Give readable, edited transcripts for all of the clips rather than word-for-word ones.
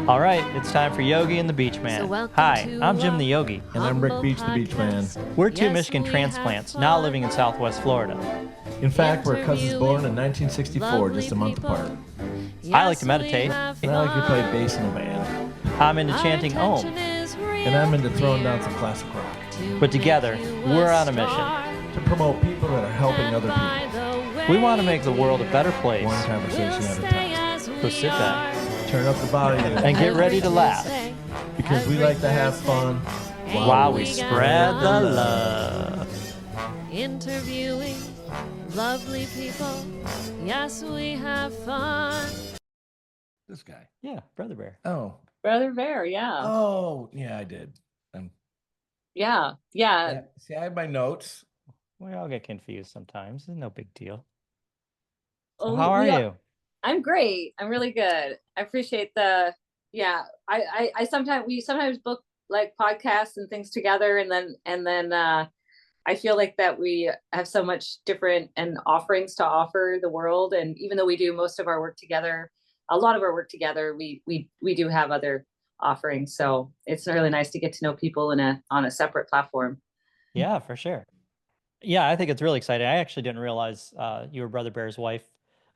All right, it's time for Yogi and the BeachMan. Hi, I'm Jim the Yogi. And I'm Rick Beach the BeachMan. We're two Michigan transplants now living in Southwest Florida. In fact, we're cousins born in 1964, just a month apart. I like to meditate. And I like to play bass in a band. I'm into chanting Om. And I'm into throwing down some classic rock. But together, we're on a mission to promote people that are helping other people. We want to make the world a better place. One conversation at a time. So sit back, turn up the volume, and get ready to laugh. Because we like to have fun while we spread the love. Interviewing lovely people. Yes, we have fun. This guy. Yeah, Brother Bear. Oh. Brother Bear, yeah. Oh, yeah, I did. Yeah. See, I have my notes. We all get confused sometimes. It's no big deal. So Oh, how are you? I'm great. I'm really good. I appreciate the, I sometimes book like podcasts and things together, and then I feel like that we have so much different and offerings to offer the world. And even though we do most of our work together, a lot of our work together, we do have other offerings. So it's really nice to get to know people on a separate platform. Yeah, for sure. Yeah, I think it's really exciting. I actually didn't realize you were Brother Bear's wife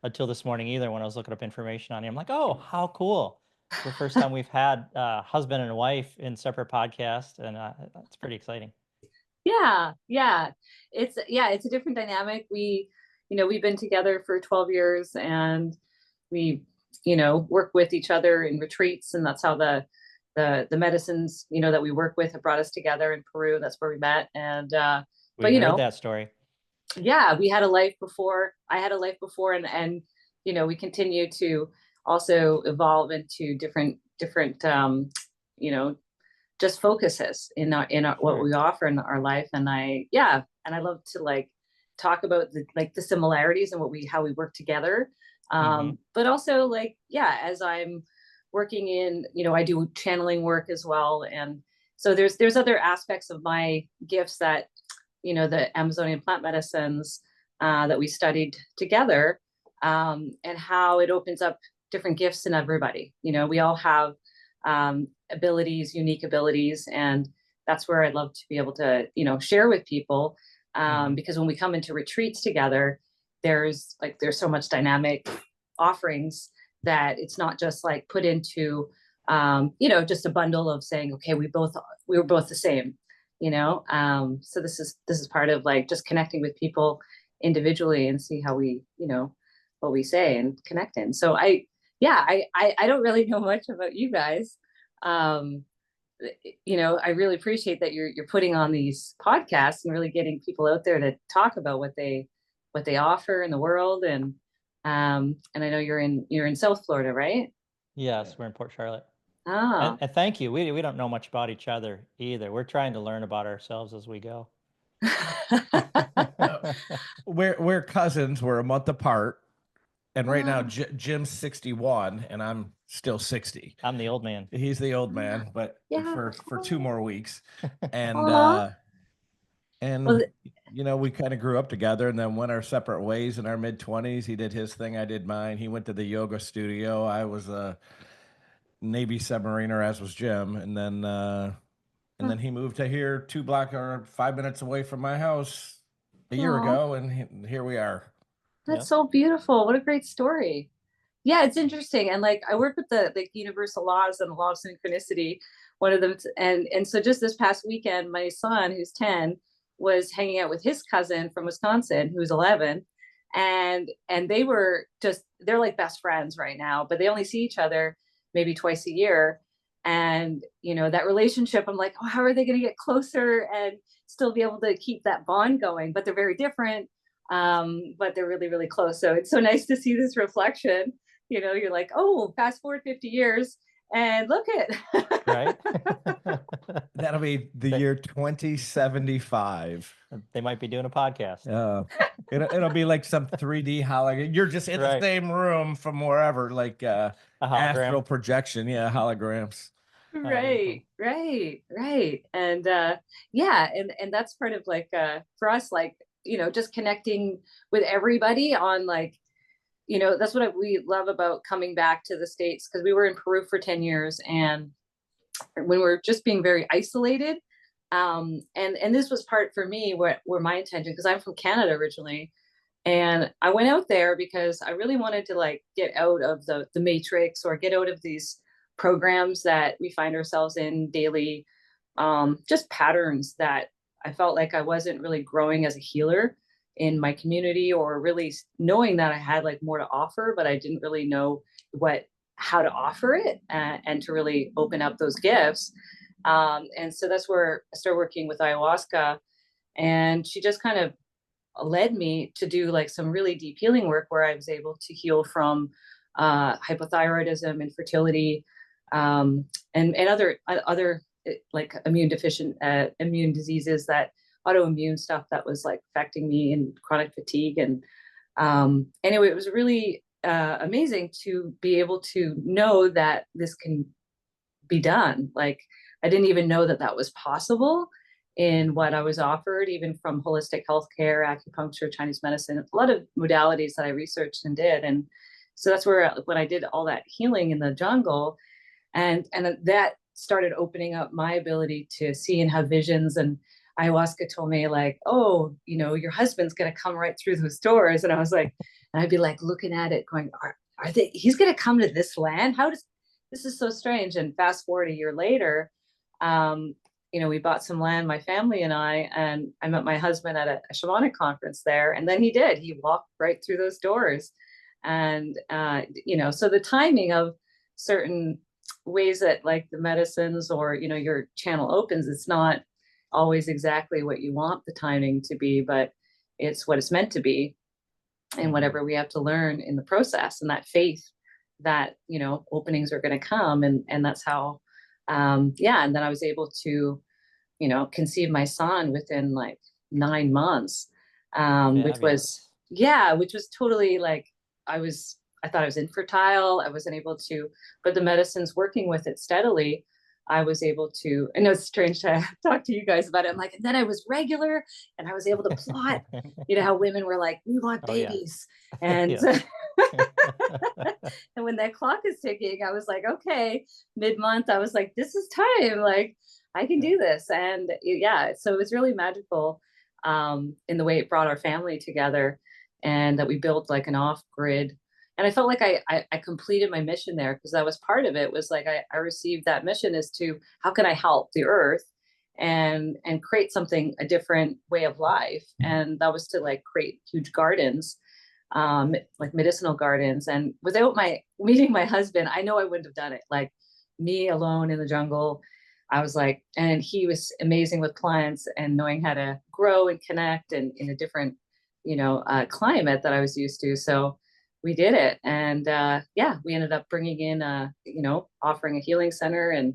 until this morning either, when I was looking up information on you. I'm like, oh, how cool. It's the first time we've had husband and wife in separate podcasts, and it's pretty exciting. Yeah. It's a different dynamic. We've been together for 12 years, and we, work with each other in retreats, and that's how the medicines, that we work with have brought us together in Peru. That's where we met. And we heard that story. Yeah, we had a life before. I had a life before, and we continue to also evolve into different just focuses in what we offer in our life. And I love to like talk about the similarities and how we work together. But also as I'm working in, I do channeling work as well. And so there's other aspects of my gifts that, the Amazonian plant medicines that we studied together, and how it opens up different gifts in everybody. We all have abilities, unique abilities, and that's where I'd love to be able to, share with people. Because when we come into retreats together, there's so much dynamic offerings that it's not just like put into, just a bundle of saying, okay, we were both the same, so this is part of like just connecting with people individually and see how we, what we say and connect in. So I don't really know much about you guys. I really appreciate that you're putting on these podcasts and really getting people out there to talk about what they offer in the world. And I know you're in South Florida, right? Yes, we're in Port Charlotte. Oh. And thank you. We don't know much about each other either. We're trying to learn about ourselves as we go. We're cousins. We're a month apart. And right now, Jim's 61, and I'm still 60. I'm the old man. He's the old man, but for 2 more weeks. And we kind of grew up together and then went our separate ways in our mid-20s. He did his thing, I did mine. He went to the yoga studio. I was a Navy submariner, as was Jim. And then he moved to here 2 blocks or 5 minutes away from my house a year ago, and here we are. That's so beautiful. What a great story. Yeah, it's interesting. And like I work with the universal laws and the law of synchronicity, one of them. And so just this past weekend, my son, who's 10, was hanging out with his cousin from Wisconsin, who's 11. And they're like best friends right now, but they only see each other maybe twice a year. And, that relationship, I'm like, oh, how are they going to get closer and still be able to keep that bond going? But they're very different. But they're really, really close. So it's so nice to see this reflection. You're like, oh, fast forward 50 years and look at right. That'll be the year 2075. They might be doing a podcast. It'll be like some 3D hologram. You're just in the same room from wherever, like astral projection. Yeah, holograms. Right. And and that's part of like for us, like, just connecting with everybody on like that's what we love about coming back to the States, because we were in Peru for 10 years, and when we were just being very isolated. And this was part for me where my intention, because I'm from Canada originally, and I went out there because I really wanted to like get out of the matrix, or get out of these programs that we find ourselves in daily, just patterns that I felt like I wasn't really growing as a healer in my community, or really knowing that I had like more to offer, but I didn't really know how to offer it, and to really open up those gifts. And so that's where I started working with ayahuasca, and she just kind of led me to do like some really deep healing work, where I was able to heal from hypothyroidism, infertility, and other like immune diseases, that autoimmune stuff that was like affecting me, and chronic fatigue. And anyway, it was really amazing to be able to know that this can be done. Like, I didn't even know that was possible in what I was offered, even from holistic healthcare, acupuncture, Chinese medicine, a lot of modalities that I researched and did. And so that's where, when I did all that healing in the jungle, and that started opening up my ability to see and have visions. And ayahuasca told me like, oh, your husband's going to come right through those doors. And I was like, and I'd be like looking at it going, are they, he's going to come to this land? This is so strange. And fast forward a year later, we bought some land, my family and I met my husband at a shamanic conference there. And then he walked right through those doors. And, so the timing of certain ways that like the medicines, or, your channel opens, it's not always exactly what you want the timing to be, but it's what it's meant to be. And whatever we have to learn in the process, and that faith that, openings are going to come. And that's how, and then I was able to, conceive my son within like 9 months, which was totally like, I thought I was infertile. I wasn't able to, but the medicines, working with it steadily, I was able to. I know it's strange to talk to you guys about it. I'm like, and then I was regular, and I was able to plot, how women were like, we want babies. And, and when that clock is ticking, I was like, okay, mid-month, I was like, this is time. Like, I can do this. And so it was really magical, in the way it brought our family together, and that we built like an off-grid. And I felt like I completed my mission there, because that was part of it, was like, I received that mission as to how can I help the earth and create something, a different way of life. And that was to like create huge gardens, like medicinal gardens. And without meeting my husband, I know I wouldn't have done it. Like, me alone in the jungle, I was like, and he was amazing with plants and knowing how to grow and connect, and in a different, climate that I was used to. So we did it. And we ended up bringing in, offering a healing center, and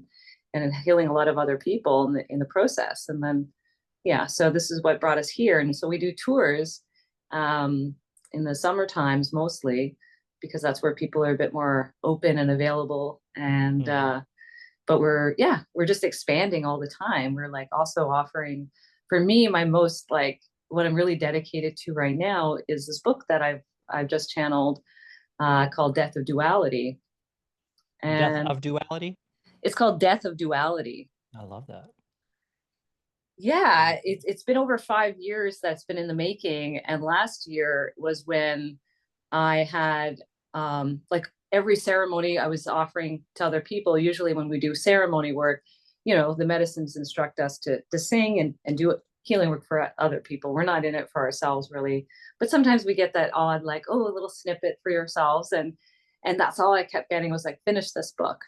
healing a lot of other people in the process. And then, so this is what brought us here. And so we do tours, in the summer times mostly, because that's where people are a bit more open and available. And, but we're just expanding all the time. We're like also offering, for me, my most like, what I'm really dedicated to right now is this book that I've just channeled, called Death of Duality. And Death of Duality? It's called Death of Duality. I love that. Yeah, it's been over 5 years that's been in the making. And last year was when I had, like, every ceremony I was offering to other people. Usually when we do ceremony work, the medicines instruct us to sing and do healing work for other people. We're not in it for ourselves really, but sometimes we get that odd, like, oh, a little snippet for yourselves. And that's all I kept getting was like, finish this book.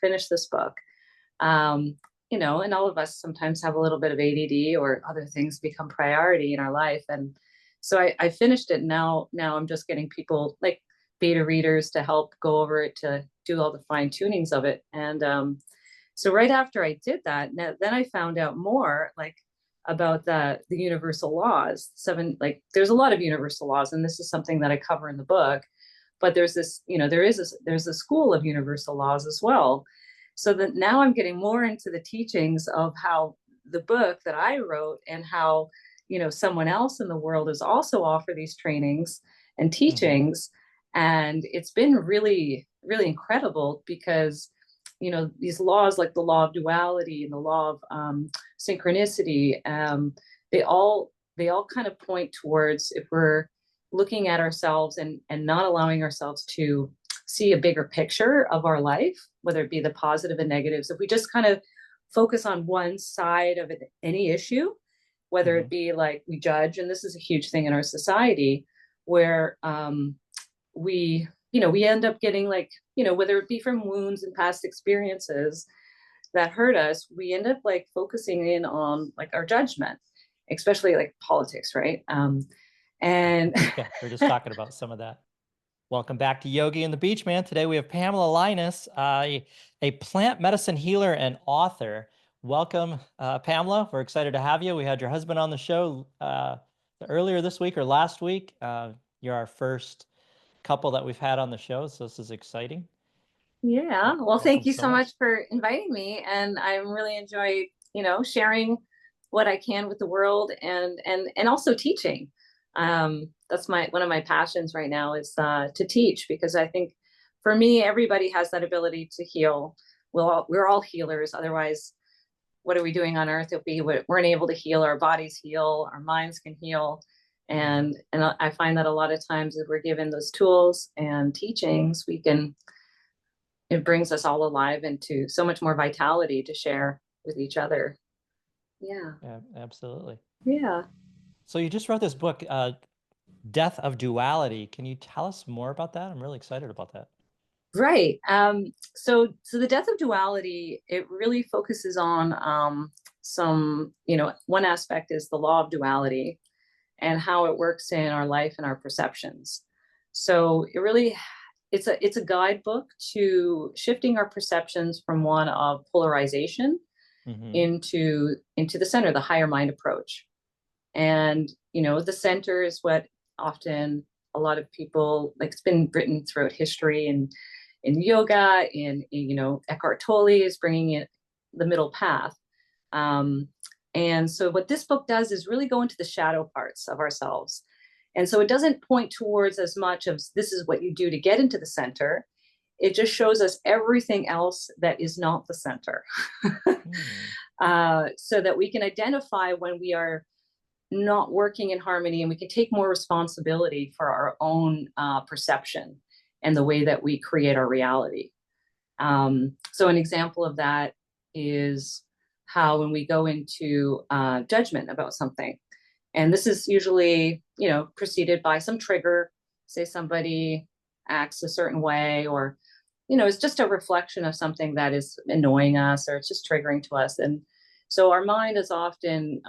And all of us sometimes have a little bit of ADD, or other things become priority in our life. And so I finished it. Now I'm just getting people like beta readers to help go over it, to do all the fine tunings of it. And so right after I did that, then I found out more like about the universal laws. There's a lot of universal laws, and this is something that I cover in the book. But there's this, there's a school of universal laws as well. So that now I'm getting more into the teachings of how the book that I wrote, and how, someone else in the world has also offered these trainings and teachings. And it's been really, really incredible because, you know, these laws like the law of duality and the law of synchronicity, they all kind of point towards, if we're looking at ourselves and not allowing ourselves to see a bigger picture of our life, whether it be the positive and negatives, if we just kind of focus on one side of any issue, whether it be like we judge, and this is a huge thing in our society, where we, you know, we end up getting like, you know, whether it be from wounds and past experiences that hurt us, we end up like focusing in on like our judgment, especially like politics, right? And Yeah, we're just talking about some of that. Welcome back to Yogi and the Beachman. Today we have Pamela Lyness, a plant medicine healer and author. Welcome, Pamela. We're excited to have you. We had your husband on the show earlier this week or last week. You're our first couple that we've had on the show, so this is exciting. yeah, well, thank Welcome you so so much. much for inviting me, and I really enjoy, you know, sharing what I can with the world, and also teaching. That's one of my passions right now, is to teach, because I think for me, everybody has that ability to heal. We're all healers. Otherwise, what are we doing on earth if we weren't able to heal? Our bodies heal, our minds can heal. And I find that a lot of times, if we're given those tools and teachings, it brings us all alive into so much more vitality to share with each other. Yeah. Yeah, absolutely. Yeah. So you just wrote this book, Death of Duality. Can you tell us more about that? I'm really excited about that. Right. So the Death of Duality, it really focuses on some, you know, one aspect is the law of duality and how it works in our life and our perceptions. So it's a guidebook to shifting our perceptions from one of polarization into the center, the higher mind approach. And, you know, the center is what often a lot of people, like, it's been written throughout history, and in yoga, you know, Eckhart Tolle is bringing in the middle path. And so what this book does is really go into the shadow parts of ourselves. And so it doesn't point towards as much of this is what you do to get into the center. It just shows us everything else that is not the center. So that we can identify when we are not working in harmony, and we can take more responsibility for our own perception and the way that we create our reality. So an example of that is how when we go into judgment about something, and this is usually, you know, preceded by some trigger, say somebody acts a certain way, or, you know, it's just a reflection of something that is annoying us, or it's just triggering to us. And so our mind is often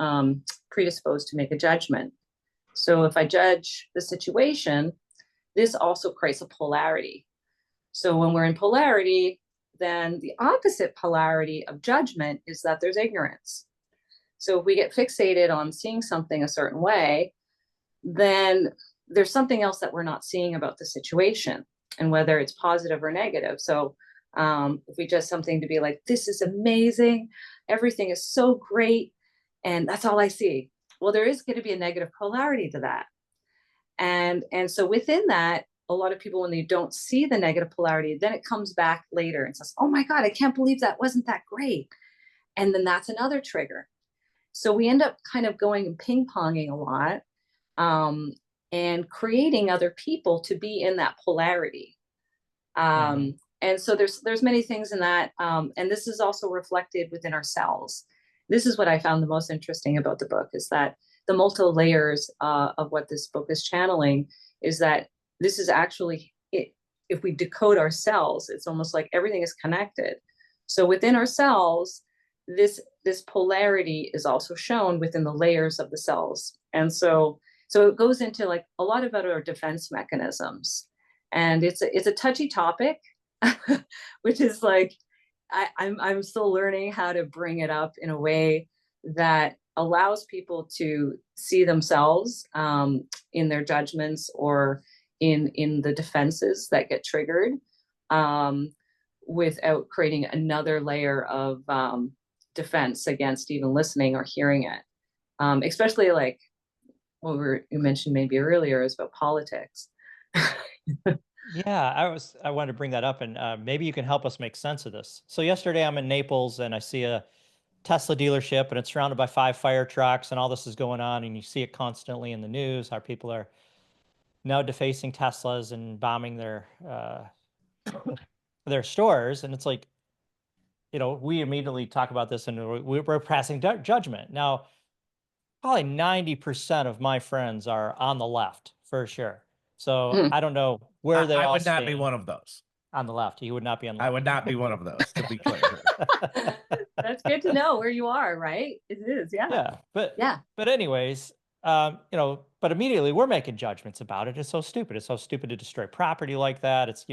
predisposed to make a judgment. So if I judge the situation, this also creates a polarity. So when we're in polarity, then the opposite polarity of judgment is that there's ignorance. So if we get fixated on seeing something a certain way, then there's something else that we're not seeing about the situation, and whether it's positive or negative. So if we just something to be like, this is amazing, everything is so great, and that's all I see. Well, there is going to be a negative polarity to that. And so within that, a lot of people, when they don't see the negative polarity, then it comes back later and says, oh my God, I can't believe that wasn't that great. And then that's another trigger. So we end up kind of going and ping-ponging a lot, and creating other people to be in that polarity. And so there's many things in that. And this is also reflected within ourselves. This is what I found the most interesting about the book, is that the multiple layers of what this book is channeling is that this is actually it. If we decode ourselves, it's almost like everything is connected. So within ourselves, this polarity is also shown within the layers of the cells. And so it goes into like a lot about our defense mechanisms. And it's a touchy topic, which is like, I'm still learning how to bring it up in a way that allows people to see themselves in their judgments, or in the defenses that get triggered, without creating another layer of defense against even listening or hearing it. Especially like what you mentioned maybe earlier is about politics. Yeah, I wanted to bring that up, and maybe you can help us make sense of this. So yesterday I'm in Naples and I see a Tesla dealership and it's surrounded by 5 fire trucks and all this is going on, and you see it constantly in the news how people are now defacing Teslas and bombing their stores, and it's like, we immediately talk about this and we're passing judgment. Now, probably 90% of my friends are on the left for sure. So Hmm. I don't know where they I all would not be stand one of those. on the left. You would not be on the I left. would not be one of those, to be clear. That's good to know where you are, right? It is, yeah. Yeah, but Yeah, but anyways, but immediately we're making judgments about it. It's so stupid. It's so stupid to destroy property like that. It's,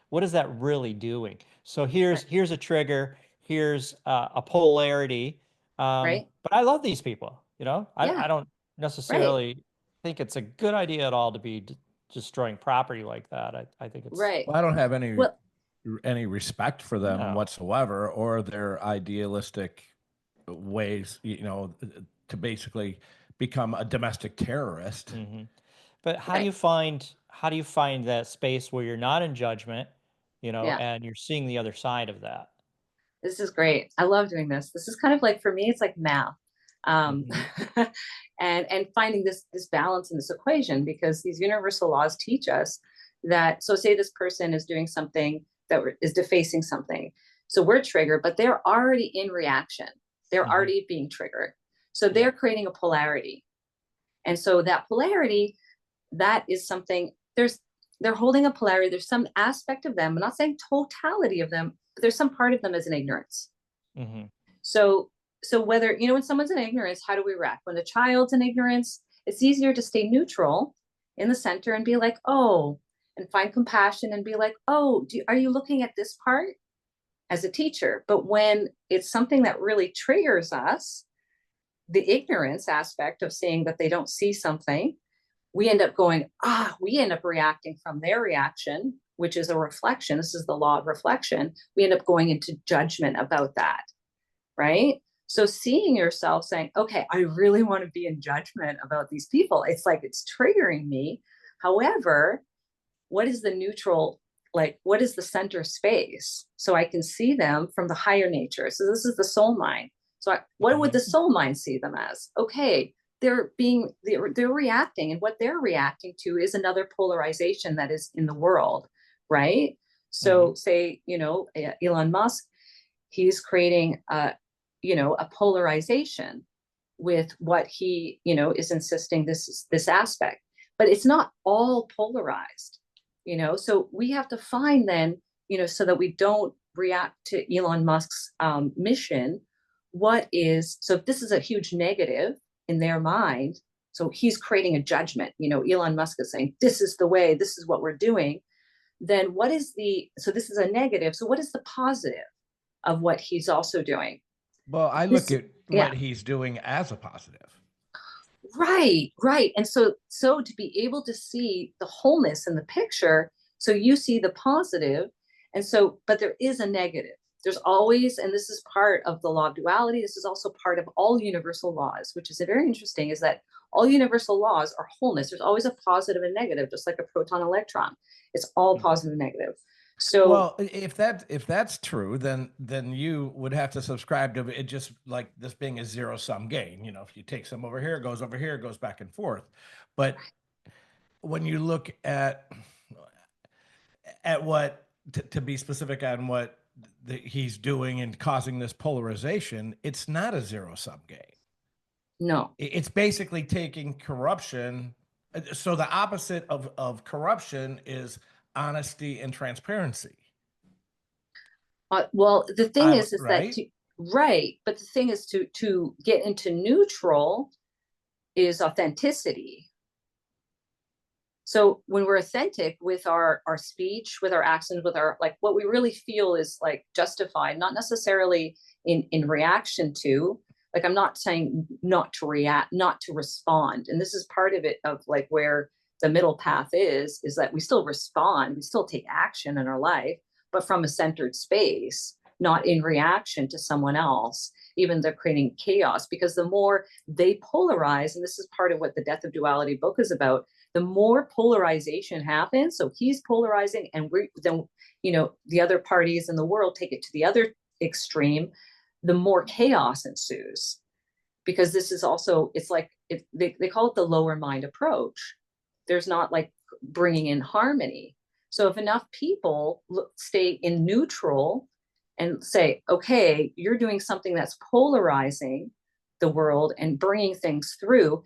what is that really doing? So right, here's a trigger. Here's a polarity. right. But I love these people. Yeah, I don't right, necessarily think it's a good idea at all to be destroying property like that. I think it's right. Well, I don't have Well, any respect for them no. whatsoever, or their idealistic ways, to basically become a domestic terrorist. Hmm. But right. how do you find that space where you're not in judgment, Yeah, and you're seeing the other side of that? this is great. I love doing this. This is kind of like, for me, it's like math. Um, Hmm. and finding this balance in this equation, because these universal laws teach us that, so say this person is doing something that is defacing something. So we're triggered, but they're already in reaction. They're Hmm. already being triggered. So Yeah. they're creating a polarity. And so that polarity, that is something, they're holding a polarity. There's some aspect of them, I'm not saying totality of them, but there's some part of them as an ignorance. Hmm. So whether, when someone's in ignorance, how do we react? When a child's in ignorance, it's easier to stay neutral in the center and be like, oh, and find compassion and be like, oh, are you looking at this part as a teacher? But when it's something that really triggers us, the ignorance aspect of saying that they don't see something, we end up reacting from their reaction, which is a reflection. This is the law of reflection. We end up going into judgment about that, right? So seeing yourself saying, okay, I really want to be in judgment about these people. It's like it's triggering me. However, what is the neutral, like what is the center space? So I can see them from the higher nature. So this is the soul mind. So what would Hmm. the soul mind see them as? Okay, they're reacting, and what they're reacting to is another polarization that is in the world, right? Hmm. So say, Elon Musk, he's creating a polarization with what he, is insisting this aspect, but it's not all polarized, so we have to find then, so that we don't react to Elon Musk's mission. So if this is a huge negative in their mind, so he's creating a judgment, Elon Musk is saying, this is the way, this is what we're doing. Then so this is a negative. So what is the positive of what he's also doing? Well, I look This, at yeah, what he's doing as a positive. right. And so to be able to see the wholeness in the picture, so you see the positive, and so, but there is a negative. There's always, and this is part of the law of duality. This is also part of all universal laws, which is very interesting, is that all universal laws are wholeness. There's always a positive and negative, just like a proton electron. It's all positive and negative. So Well, if that's true, then you would have to subscribe to it just like this being a zero sum game. If you take some over here, it goes back and forth. But when you look at what to be specific on what he's doing and causing this polarization, it's not a zero sum game. no, It's basically taking corruption. So the opposite of corruption is honesty and transparency. well, the thing is that Right. right, but the thing is to get into neutral is authenticity. So when we're authentic with our speech, with our actions, with our, like, what we really feel is like justified, not necessarily in reaction to, like, I'm not saying not to react, not to respond. And this is part of it, of like where the middle path is that we still respond, we still take action in our life, but from a centered space, not in reaction to someone else, even they're creating chaos. Because the more they polarize, and this is part of what the Death of Duality book is about, The more polarization happens, so he's polarizing, and then, you know, the other parties in the world take it to the other extreme, the more chaos ensues. Because this is also, it's like, they call it the lower mind approach. There's not like bringing in harmony. So if enough people stay in neutral and say, okay, you're doing something that's polarizing the world and bringing things through,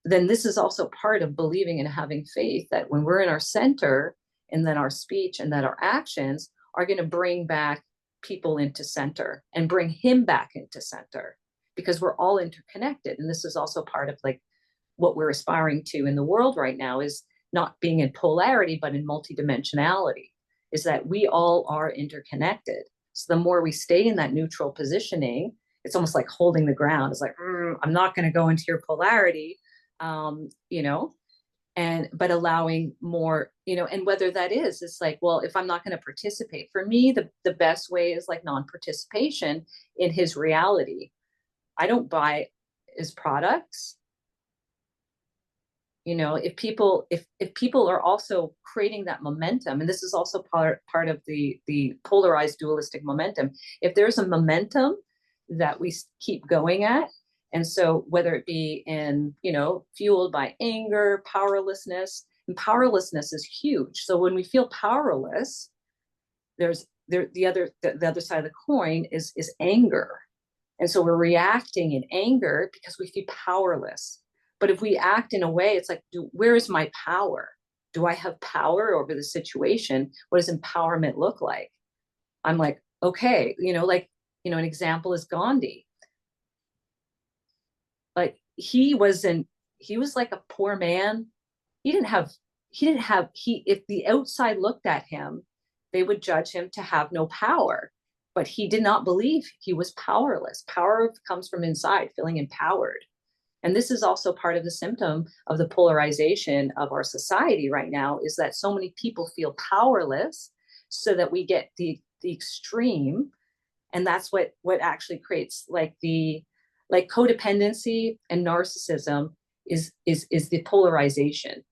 then this is also part of believing and having faith that when we're in our center, and then our speech and that our actions are going to bring back people into center and bring him back into center, because we're all interconnected. And this is also part of like what we're aspiring to in the world right now, is not being in polarity, but in multidimensionality, is that we all are interconnected. So the more we stay in that neutral positioning, it's almost like holding the ground. It's like, I'm not going to go into your polarity, you know, but allowing more, you know, and whether that is, it's like, well, if I'm not going to participate, for me, the best way is like non-participation in his reality. I don't buy his products. You know, if people are also creating that momentum, and this is also part of the polarized dualistic momentum, if there's a momentum that we keep going at, and so whether it be in, you know, fueled by anger, powerlessness, and powerlessness is huge. So when we feel powerless, the other side of the coin is anger. And so we're reacting in anger because we feel powerless. But if we act in a way, it's like, where is my power? Do I have power over the situation? What does empowerment look like? I'm like, okay, you know, like, you know, an example is Gandhi. Like he was like a poor man. If the outside looked at him, they would judge him to have no power, but he did not believe he was powerless. Power comes from inside, feeling empowered. And this is also part of the symptom of the polarization of our society right now, is that so many people feel powerless, so that we get the extreme. And that's what actually creates like codependency and narcissism is the polarization.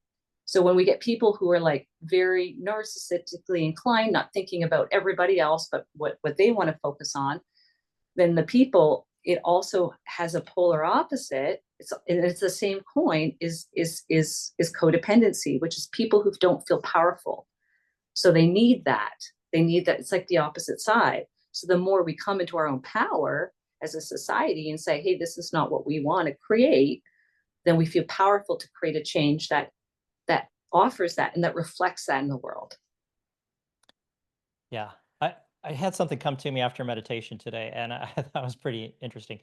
So when we get people who are like very narcissistically inclined, not thinking about everybody else, but what they want to focus on, then the people, it also has a polar opposite. It's the same coin, is codependency, which is people who don't feel powerful. So they need that. It's like the opposite side. So the more we come into our own power as a society and say, hey, this is not what we want to create, then we feel powerful to create a change that offers that and that reflects that in the world. Yeah. I had something come to me after meditation today, and I thought it was pretty interesting.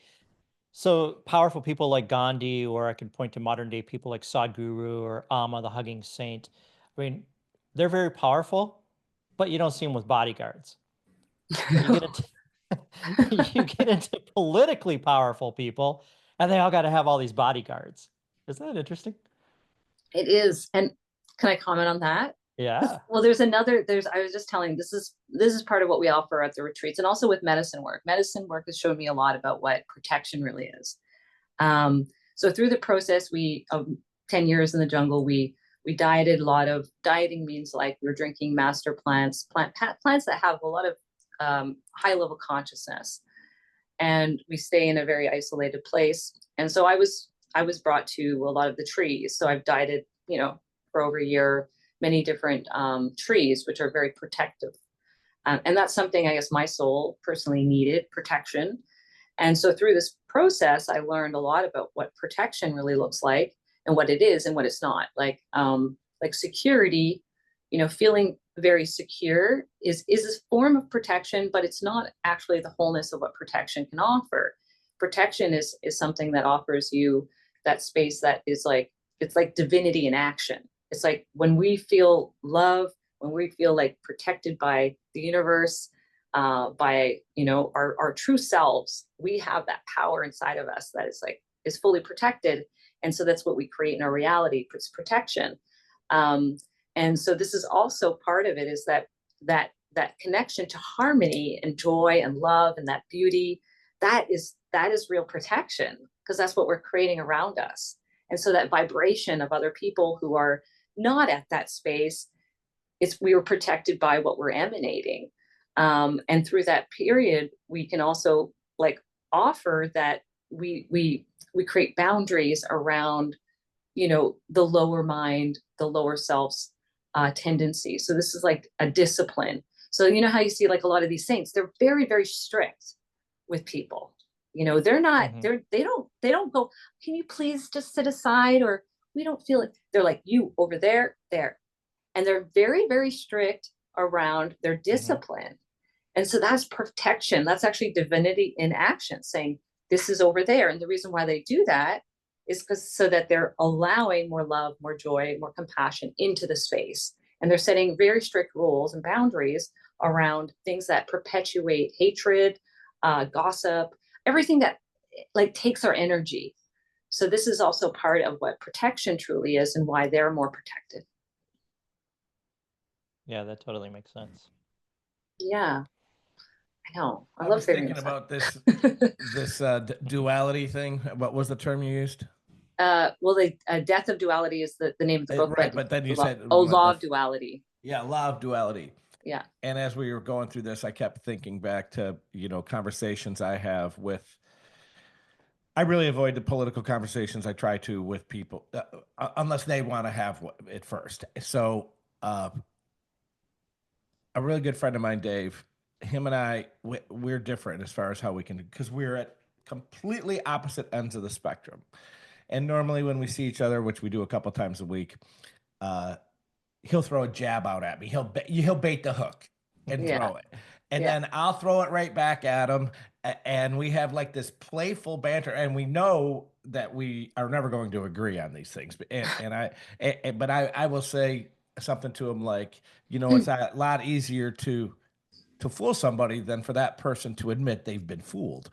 So powerful people like Gandhi, or I could point to modern day people like Sadhguru or Amma, the hugging saint. I mean, they're very powerful, but you don't see them with bodyguards. But you get into you get into politically powerful people, and they all got to have all these bodyguards. Isn't that interesting? It is. And can I comment on that? Yeah. Well, I was just telling, this is part of what we offer at the retreats, and also with medicine work. Medicine work has shown me a lot about what protection really is. So through the process, 10 years in the jungle, we dieted a lot. Of dieting means like we're drinking master plants that have a lot of high level consciousness, and we stay in a very isolated place. And so I was brought to a lot of the trees. So I've dieted, you know, for over a year, many different trees, which are very protective. And that's something I guess my soul personally needed, protection. And so through this process, I learned a lot about what protection really looks like, and what it is and what it's not. Like security, you know, feeling very secure is a form of protection, but it's not actually the wholeness of what protection can offer. Protection is something that offers you that space that is like, it's like divinity in action. It's like when we feel love, when we feel like protected by the universe, by, you know, our true selves, we have that power inside of us that is fully protected. And so that's what we create in our reality. It's protection. And so this is also part of it, is that connection to harmony and joy and love and that beauty, that is real protection, because that's what we're creating around us. And so that vibration of other people who are not at that space, we were protected by what we're emanating. And through that period, we can also like offer that we create boundaries around, you know, the lower mind, the lower self's tendency. So this is like a discipline. So you know how you see like a lot of these saints, they're very, very strict with people. You know, they're not, they don't go, can you please just sit aside, or we don't feel it. They're like, you over there, there. And they're very, very strict around their discipline. And so that's protection. That's actually divinity in action, saying this is over there. And the reason why they do that is because so that they're allowing more love, more joy, more compassion into the space. And they're setting very strict rules and boundaries around things that perpetuate hatred, gossip, everything that like takes our energy. So this is also part of what protection truly is and why they're more protected. Yeah, that totally makes sense. Yeah, I know. I was love thinking about this duality thing. What was the term you used? Well, the Death of Duality is the name of the book, right? But then you said Law of Duality. Yeah, Law of Duality. Yeah. And as we were going through this, I kept thinking back to, you know, conversations I have with. I really avoid the political conversations. I try to with people unless they want to have it first. So a really good friend of mine, Dave, him and I, we're different as far as how we can, because we're at completely opposite ends of the spectrum. And normally when we see each other, which we do a couple times a week, he'll throw a jab out at me. He'll bait the hook and throw it. And then I'll throw it right back at him. And we have like this playful banter, and we know that we are never going to agree on these things. But I will say something to him like, you know, it's a lot easier to fool somebody than for that person to admit they've been fooled.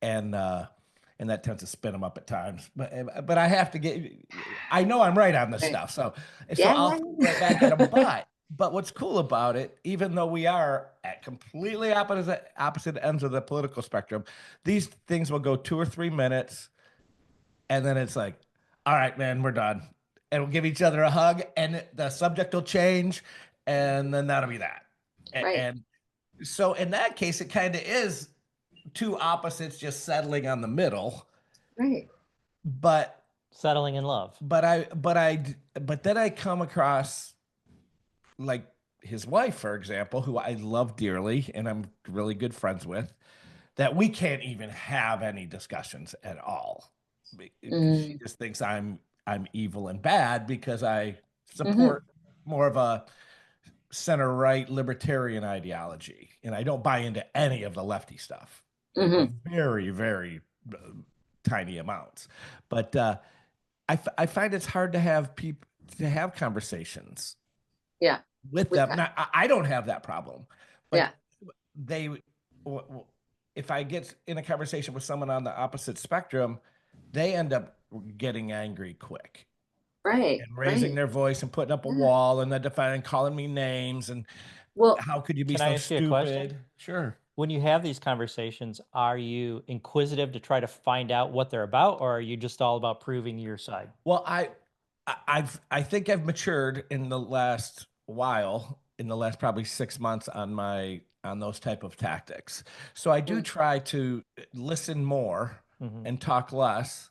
And that tends to spin them up at times. But I have to I know I'm right on this stuff. So I'll right back at them. But what's cool about it, even though we are at completely opposite ends of the political spectrum, these things will go 2 or 3 minutes, and then it's like, all right, man, we're done. And we'll give each other a hug, and the subject will change, and then that'll be that. And so in that case, it kind of is two opposites just settling on the middle. Right. But settling in love. But then I come across like his wife, for example, who I love dearly and I'm really good friends with, that we can't even have any discussions at all. She just thinks I'm evil and bad because I support more of a center right libertarian ideology, and I don't buy into any of the lefty stuff. Very, very tiny amounts. But I find it's hard to have people to have conversations. Yeah. With them. Now, I don't have that problem. But if I get in a conversation with someone on the opposite spectrum, they end up getting angry quick. Right. And raising their voice and putting up a wall and then defining, calling me names. And how could you be so stupid? You a question? Sure. When you have these conversations, are you inquisitive to try to find out what they're about, or are you just all about proving your side? Well, I think I've matured in the last while, in the last probably 6 months on those type of tactics. So I do try to listen more and talk less.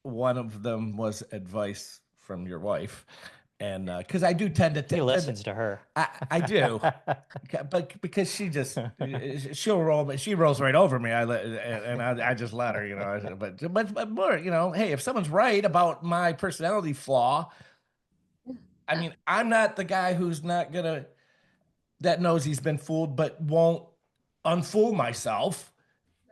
One of them was advice from your wife. And because I do tend to he listens to her. I do, but because she'll roll, she rolls right over me. I just let her, you know. But more, you know, hey, if someone's right about my personality flaw, I mean, I'm not the guy who's not that knows he's been fooled, but won't unfool myself.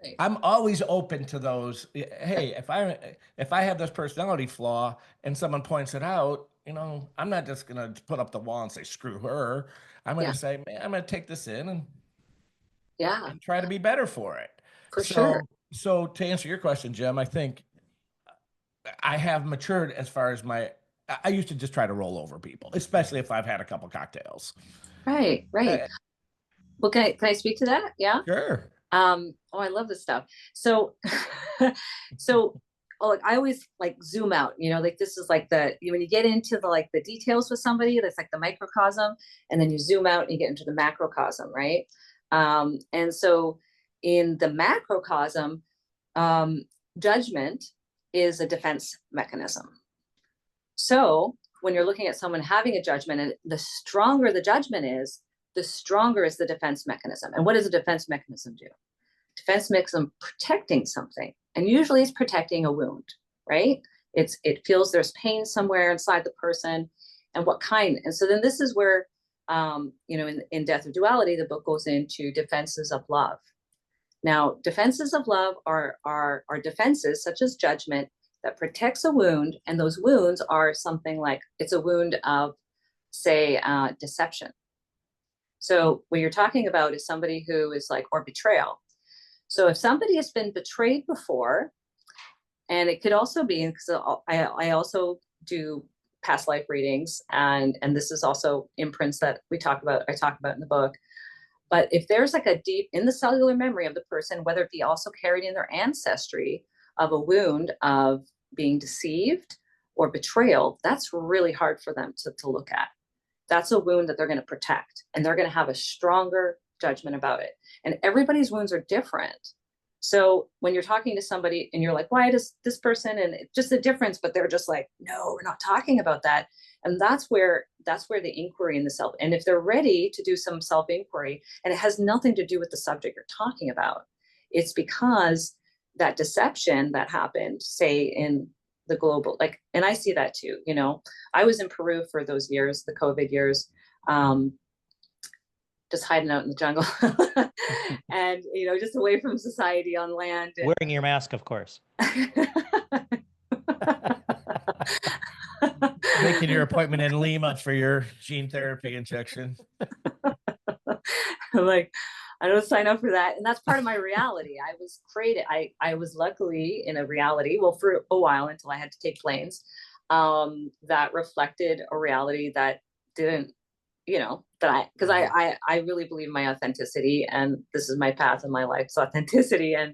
Right. I'm always open to those. Hey, if I have this personality flaw and someone points it out, you know, I'm not just gonna put up the wall and say screw her. I'm gonna say, man, I'm gonna take this in and try to be better for it. For sure. So to answer your question, Jim, I think I have matured as far as I used to just try to roll over people, especially if I've had a couple cocktails. Right. Well, can I speak to that? Yeah. Sure. I love this stuff. So like I always like zoom out, you know, like this is like when you get into the like the details with somebody, that's like the microcosm, and then you zoom out and you get into the macrocosm, right? And so in the macrocosm, judgment is a defense mechanism. So when you're looking at someone having a judgment, and the stronger the judgment is, the stronger is the defense mechanism. And what does a defense mechanism do? Defense mechanism protecting something, and usually it's protecting a wound, right? It feels there's pain somewhere inside the person, and what kind. And so then this is where, you know, in Death of Duality, the book goes into defenses of love. Now, defenses of love are defenses such as judgment that protects a wound, and those wounds are something like, it's a wound of, say, deception. So what you're talking about is somebody who is like, or betrayal. So if somebody has been betrayed before, and it could also be, because I also do past life readings, and this is also imprints that I talk about in the book. But if there's like a deep in the cellular memory of the person, whether it be also carried in their ancestry of a wound of being deceived or betrayal, that's really hard for them to look at. That's a wound that they're going to protect, and they're going to have a stronger judgment about it. And everybody's wounds are different. So when you're talking to somebody and you're like, why does this person, and it's just a difference, but they're just like, no, we're not talking about that. And that's where the inquiry in the self, and if they're ready to do some self-inquiry, and it has nothing to do with the subject you're talking about, it's because that deception that happened, say in the global, like, and I see that too, you know, I was in Peru for those years, the COVID years, just hiding out in the jungle and, you know, just away from society on land. And wearing your mask, of course. Making your appointment in Lima for your gene therapy injection. I'm like, I don't sign up for that. And that's part of my reality. I was created. I was luckily in a reality, well, for a while until I had to take planes, that reflected a reality that didn't, you know, because I really believe in my authenticity, and this is my path in my life. It's authenticity. And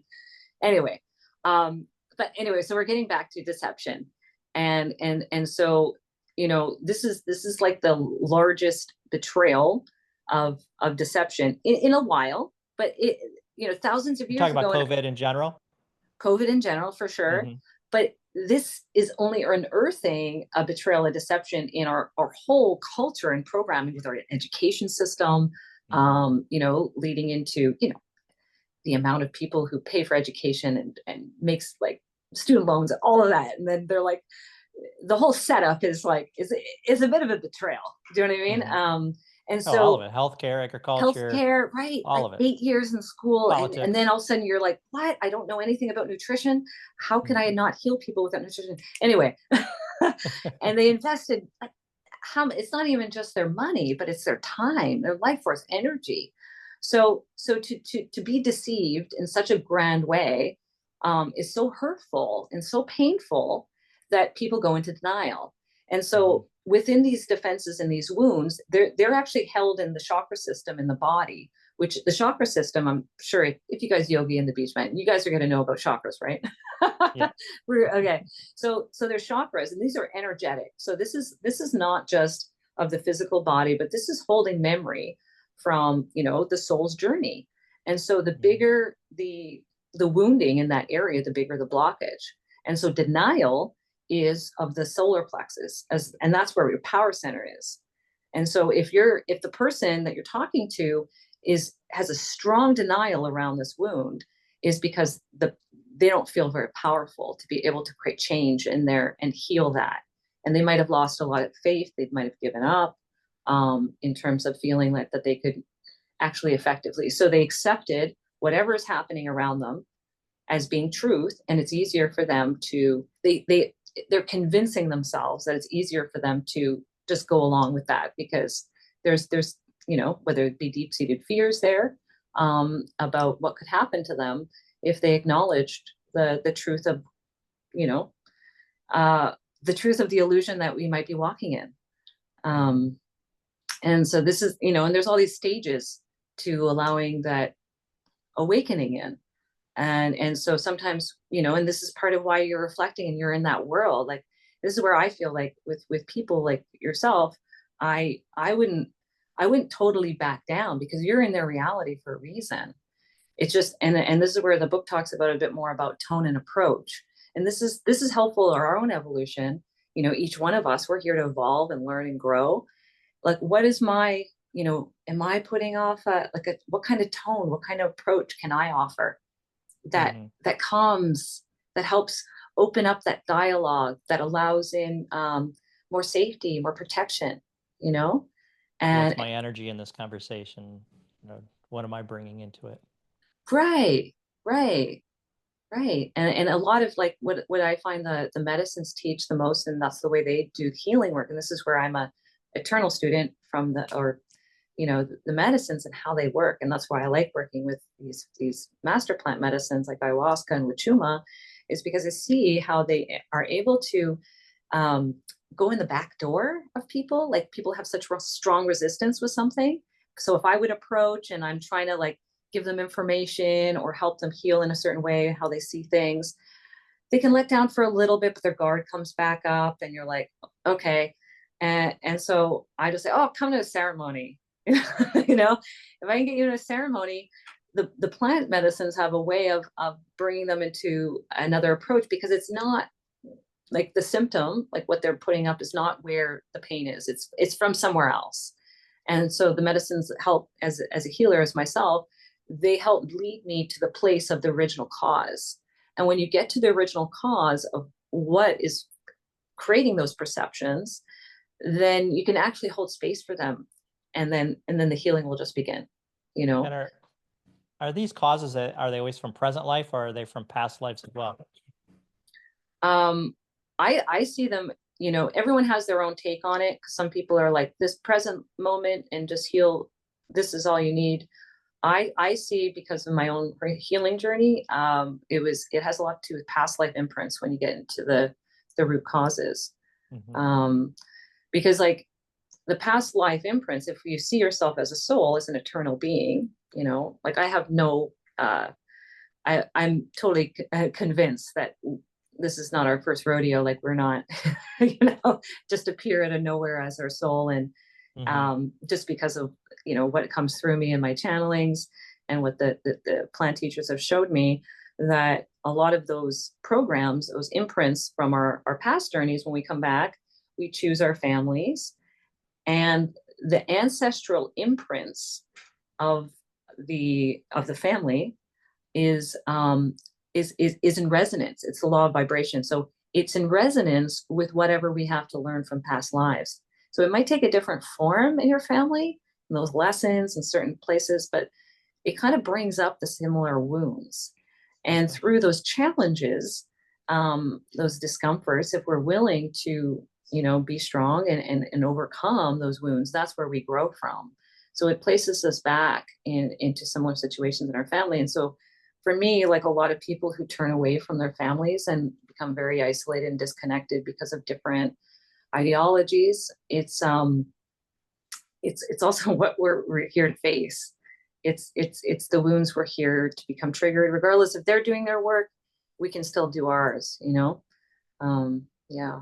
anyway, but anyway, so we're getting back to deception. And so, you know, this is like the largest betrayal of deception in a while, but it, you know, thousands of years ago. Talk about COVID in general. COVID in general, for sure. Mm-hmm. But this is only unearthing a betrayal, a deception in our whole culture and programming with our education system, you know, leading into, you know, the amount of people who pay for education and makes like student loans and all of that. And then they're like, the whole setup is like, is a bit of a betrayal. Do you know what I mean? Mm-hmm. And so all of it, healthcare, agriculture, right? All like of it. 8 years in school, and then all of a sudden you're like, what? I don't know anything about nutrition. How can I not heal people without nutrition? Anyway, and they invested it's not even just their money, but it's their time, their life force, energy. So to be deceived in such a grand way is so hurtful and so painful that people go into denial. And so within these defenses and these wounds, they're actually held in the chakra system in the body, which the chakra system, I'm sure if you guys Yogi and The BeachMan, you guys are going to know about chakras, right? Yeah. Okay. So there's chakras, and these are energetic. So this is not just of the physical body, but this is holding memory from, you know, the soul's journey. And so the bigger the wounding in that area, the bigger the blockage. And so denial is of the solar plexus, and that's where your power center is. And so if the person that you're talking to has a strong denial around this wound, is because they don't feel very powerful to be able to create change in there and heal that. And they might have lost a lot of faith. They might have given up in terms of feeling like that they could actually effectively. So they accepted whatever is happening around them as being truth, and it's easier for them to they're convincing themselves that it's easier for them to just go along with that, because there's you know, whether it be deep-seated fears there about what could happen to them if they acknowledged the truth of, you know, the truth of the illusion that we might be walking in. And so this is, you know, and there's all these stages to allowing that awakening in. And so sometimes, you know, and this is part of why you're reflecting and you're in that world. Like, this is where I feel like with people like yourself, I wouldn't totally back down, because you're in their reality for a reason. It's just, and this is where the book talks about a bit more about tone and approach. And this is helpful in our own evolution. You know, each one of us, we're here to evolve and learn and grow. Like, what is my, you know, am I putting off what kind of tone, what kind of approach can I offer that Mm-hmm. that calms, that helps open up that dialogue, that allows in more safety, more protection, you know? What's And my energy in this conversation? You know, what am I bringing into it? right, right, right. And a lot of like what I find the medicines teach the most, and that's the way they do healing work. And this is where I'm a eternal student from or you know, the medicines and how they work. And that's why I like working with these master plant medicines like ayahuasca and wachuma, is because I see how they are able to um, go in the back door of people. Like, people have such strong resistance with something. So if I would approach and I'm trying to like give them information or help them heal in a certain way, how they see things, they can let down for a little bit, but their guard comes back up, and you're like, okay. And so I just say, oh, come to a ceremony. You know, if I can get you to a ceremony, the plant medicines have a way of bringing them into another approach, because it's not like the symptom, like what they're putting up is not where the pain is. It's from somewhere else. And so the medicines help, as a healer, as myself, they help lead me to the place of the original cause. And when you get to the original cause of what is creating those perceptions, then you can actually hold space for them, and then the healing will just begin, you And know. are these causes are they always from present life, or are they from past lives as well? um I see them, you know, everyone has their own take on it. Some people are like, this present moment and just heal, this is all you need. I see, because of my own healing journey, it has a lot to do with past life imprints when you get into the root causes. Mm-hmm. um because like the past life imprints, if you see yourself as a soul, as an eternal being, you know, like I have no I'm totally convinced that this is not our first rodeo. Like, we're not, you know, just appear out of nowhere as our soul. And Mm-hmm. just because of, you know, what comes through me in my channelings, and what the plant teachers have showed me, that a lot of those programs, those imprints from our past journeys, when we come back, we choose our families, and the ancestral imprints of the family is is in resonance. It's the law of vibration. So it's in resonance with whatever we have to learn from past lives. So it might take a different form in your family, in those lessons in certain places, but it kind of brings up the similar wounds. And through those challenges, those discomforts, if we're willing to, you know, be strong and overcome those wounds, that's where we grow from. So it places us back into similar situations in our family. And so for me, like a lot of people who turn away from their families and become very isolated and disconnected because of different ideologies, it's also what we're here to face. It's the wounds we're here to become triggered. Regardless if they're doing their work, we can still do ours, you know. Yeah.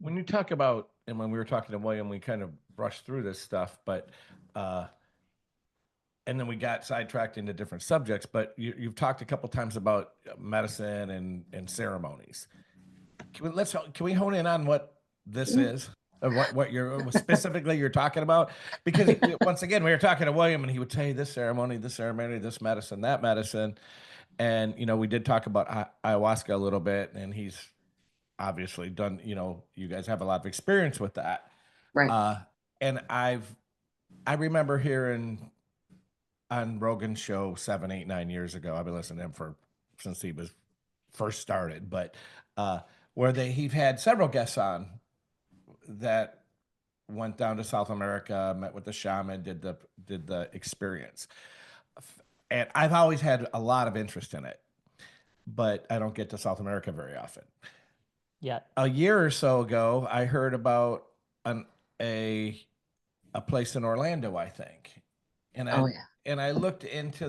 When you talk about, and when we were talking to William, we kind of brushed through this stuff, but and then we got sidetracked into different subjects. But you've talked a couple times about medicine and ceremonies. Can we hone in on what this is? What you're specifically you're talking about? Because once again, we were talking to William, and he would say this ceremony, this medicine, that medicine, and you know, we did talk about ayahuasca a little bit, and he's obviously done. You know, you guys have a lot of experience with that, Right. uh, and I remember hearing on Rogan's show 7, 8, 9 years ago. I've been listening to him since he was first started, but uh, where he've had several guests on that went down to South America, met with the shaman, did the experience, and I've always had a lot of interest in it, but I don't get to South America very often. Yeah. A year or so ago, I heard about an a a place in Orlando, I think, and Oh I yeah. and I looked into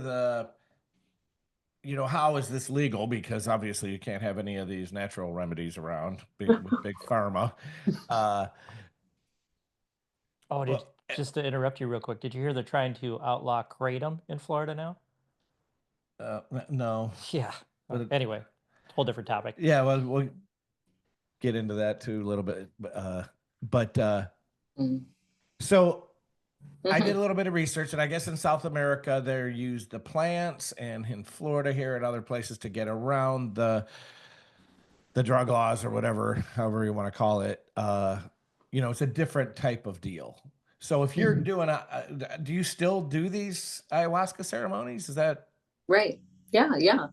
you know, how is this legal? Because obviously you can't have any of these natural remedies around with big pharma. Uh, Oh, well, just to interrupt you real quick, did you hear they're trying to outlaw kratom in Florida now? no, Yeah. but Anyway, whole different topic. yeah, well, we'll get into that too a little bit. But Mm. so I did Mhm. a little bit of research, and I guess in South America they're used the plants, and in Florida here and other places to get around the drug laws or whatever, however you want to call it. You know, it's a different type of deal. So if you're Mhm. doing do you still do these ayahuasca ceremonies? Is that Right. Yeah, yeah.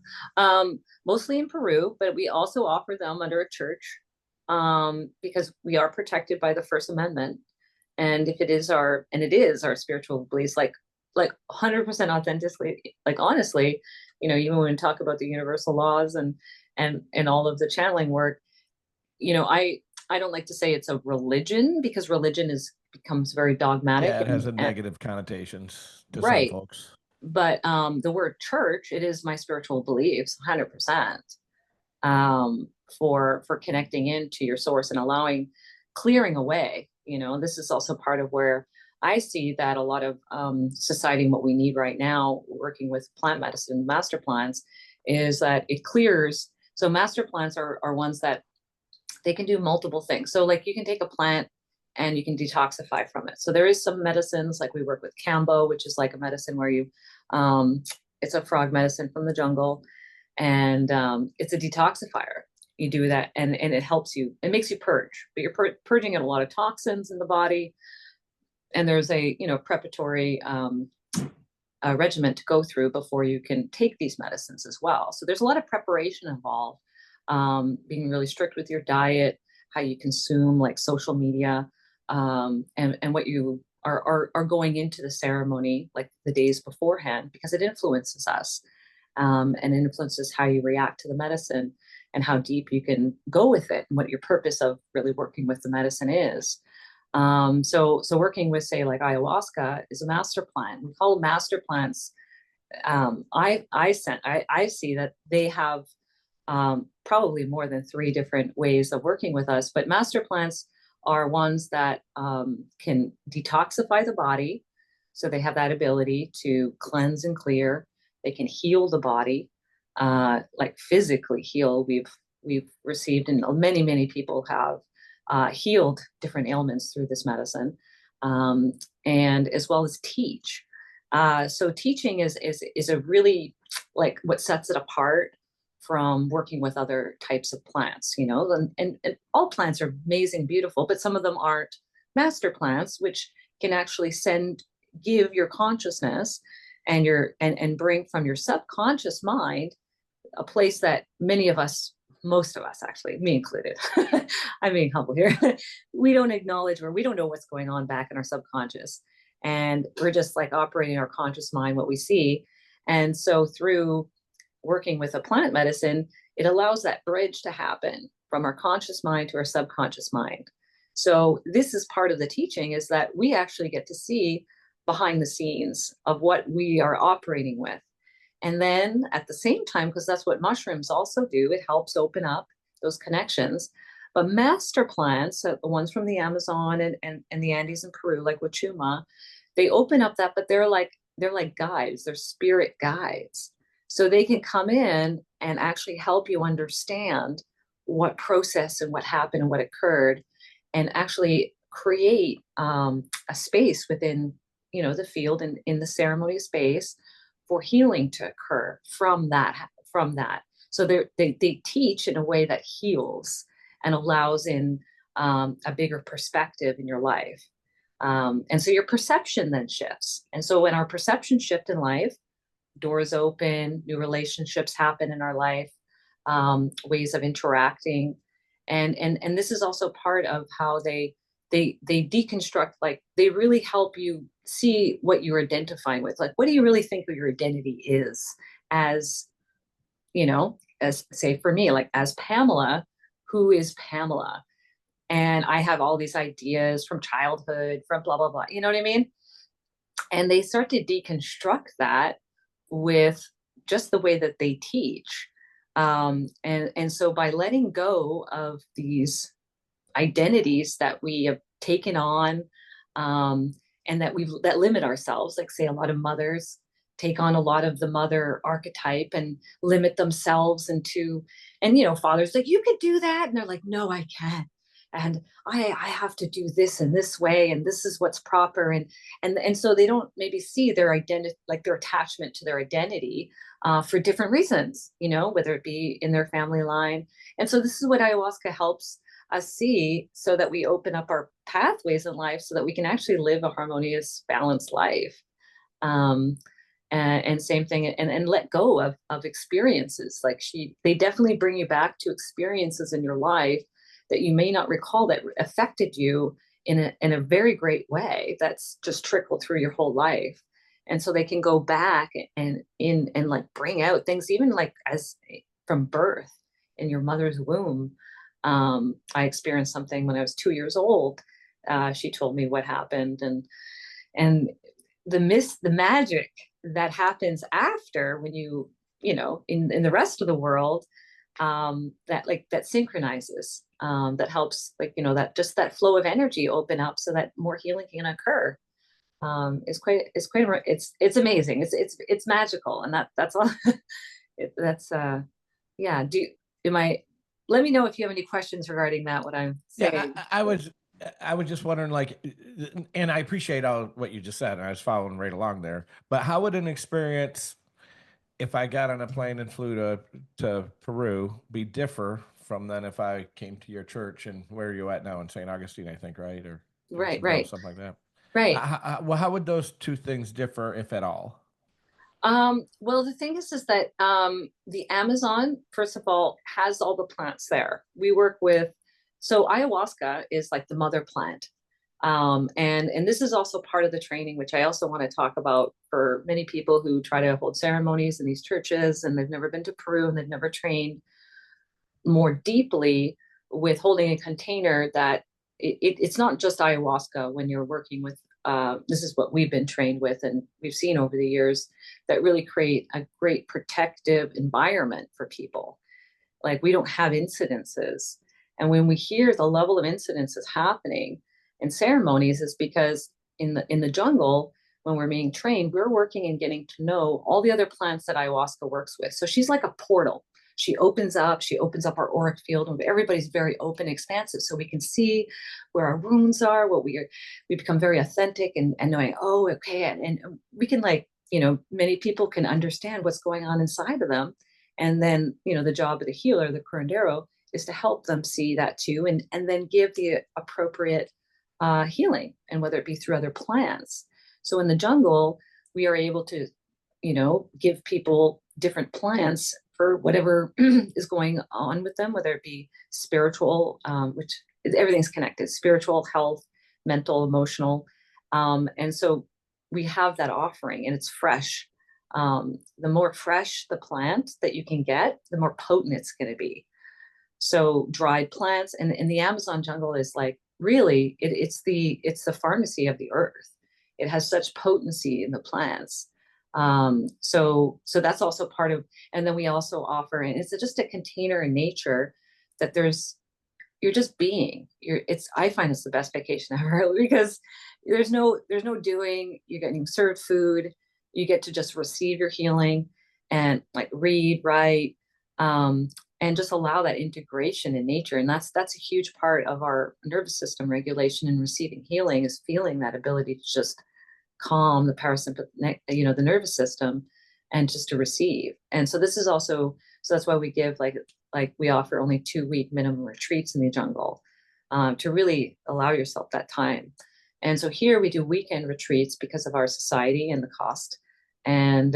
Mostly in Peru, but we also offer them under a church, because we are protected by the First Amendment. And if it is our spiritual beliefs, like 100% authentically, like honestly, even when we talk about the universal laws and all of the channeling work, I don't like to say it's a religion, because religion is becomes very dogmatic yeah, it has a and negative connotations to some right. folks. But the word church, it is my spiritual beliefs 100%, um, for connecting into your source and allowing, clearing away. This is also part of where I see that a lot of society and what we need right now, working with plant medicine master plants, is that it clears. So master plants are ones that they can do multiple things. So like you can take a plant and you can detoxify from it. So there is some medicines, like we work with Cambo, which is like a medicine where um, it's a frog medicine from the jungle, and it's a detoxifier. You do that, and it helps you. It makes you purge, but you're purging a lot of toxins in the body. And there's a preparatory regimen to go through before you can take these medicines as well. So there's a lot of preparation involved. Being really strict with your diet, how you consume like social media, and what you are going into the ceremony like the days beforehand, because it influences us, and influences how you react to the medicine and how deep you can go with it and what your purpose of really working with the medicine is. So working with, say, like ayahuasca is a master plant. We call them master plants. I see that they have probably more than three different ways of working with us, but master plants are ones that can detoxify the body. So they have that ability to cleanse and clear. They can heal the body, like physically heal. We've received, and many people have healed different ailments through this medicine, um, and as well as teach. So teaching is a really, like, what sets it apart from working with other types of plants. And all plants are amazing, beautiful, but some of them aren't master plants, which can actually give your consciousness and bring from your subconscious mind a place that many of us, most of us, actually, me included, I'm being humble here, we don't acknowledge, or we don't know what's going on back in our subconscious. And we're just like operating our conscious mind, what we see. And so through working with a plant medicine, it allows that bridge to happen from our conscious mind to our subconscious mind. So this is part of the teaching, is that we actually get to see behind the scenes of what we are operating with. And then at the same time, because that's what mushrooms also do, it helps open up those connections. But master plants, the ones from the Amazon and the Andes in Peru, like Wachuma, they open up that, but they're like guides, they're spirit guides. So they can come in and actually help you understand what process and what happened and what occurred, and actually create a space within the field and in the ceremony space for healing to occur from that. So they teach in a way that heals and allows in a bigger perspective in your life. And so your perception then shifts. And so when our perception shift in life, doors open, new relationships happen in our life, ways of interacting. And this is also part of how they deconstruct, like they really help you see what you're identifying with. Like, what do you really think your identity is, as as, say, for me, like, as Pamela, who is Pamela? And I have all these ideas from childhood, from blah blah blah, you know what I mean? And they start to deconstruct that with just the way that they teach. And so by letting go of these identities that we have taken on, and that limit ourselves, like say a lot of mothers take on a lot of the mother archetype and limit themselves into, and fathers like, you could do that, and they're like, no, I can't, and I have to do this in this way, and this is what's proper, and so they don't maybe see their identity, like their attachment to their identity, for different reasons, whether it be in their family line. And so this is what ayahuasca helps us see, so that we open up our pathways in life so that we can actually live a harmonious, balanced life. Um, and same thing, and let go of experiences. Like they definitely bring you back to experiences in your life that you may not recall that affected you in a very great way, that's just trickled through your whole life. And so they can go back and like bring out things, even like as from birth in your mother's womb. I experienced something when I was 2 years old. She told me what happened, and the magic that happens after, when in the rest of the world, that synchronizes, that helps, like, that just that flow of energy open up so that more healing can occur. It's amazing. It's magical, and that's all. That's yeah. Am I? Let me know if you have any questions regarding that, what I'm saying. Yeah, I was just wondering, like, and I appreciate all what you just said, and I was following right along there. But how would an experience, if I got on a plane and flew to Peru, be differ from than if I came to your church? And where are you at now, in St. Augustine, I think, right? Or Right, Jacksonville, right, something like that. right. Well, how would those two things differ, if at all? Well, the thing is that the Amazon, first of all, has all the plants there. We work with, so ayahuasca is like the mother plant. And this is also part of the training, which I also want to talk about for many people who try to hold ceremonies in these churches and they've never been to Peru and they've never trained more deeply with holding a container, that it's not just ayahuasca when you're working with. This is what we've been trained with, and we've seen over the years, that really create a great protective environment for people. Like, we don't have incidences. And when we hear the level of incidences happening in ceremonies, is because in the jungle, when we're being trained, we're working and getting to know all the other plants that ayahuasca works with. So she's like a portal. She opens up our auric field, and everybody's very open, expansive, so we can see where our wounds are, we become very authentic, and knowing, oh, okay, and we can, like, many people can understand what's going on inside of them. And then, the job of the healer, the curandero, is to help them see that too, and then give the appropriate healing, and whether it be through other plants. So in the jungle, we are able to, give people different plants for whatever is going on with them, whether it be spiritual, which everything's connected, spiritual, health, mental, emotional. And so we have that offering, and it's fresh. The more fresh the plant that you can get, the more potent it's going to be. So dried plants, and in the Amazon jungle is like, really, it's the pharmacy of the earth. It has such potency in the plants. So that's also part of, and then we also offer, and it's just a container in nature that you're just being, I find it's the best vacation ever, because there's no doing, you're getting served food, you get to just receive your healing and, like, read, write, and just allow that integration in nature. And that's a huge part of our nervous system regulation and receiving healing, is feeling that ability to just calm the parasympathetic, the nervous system, and just to receive. And so this is also, so that's why we give, like we offer only 2-week minimum retreats in the jungle, to really allow yourself that time. And so here we do weekend retreats because of our society and the cost. And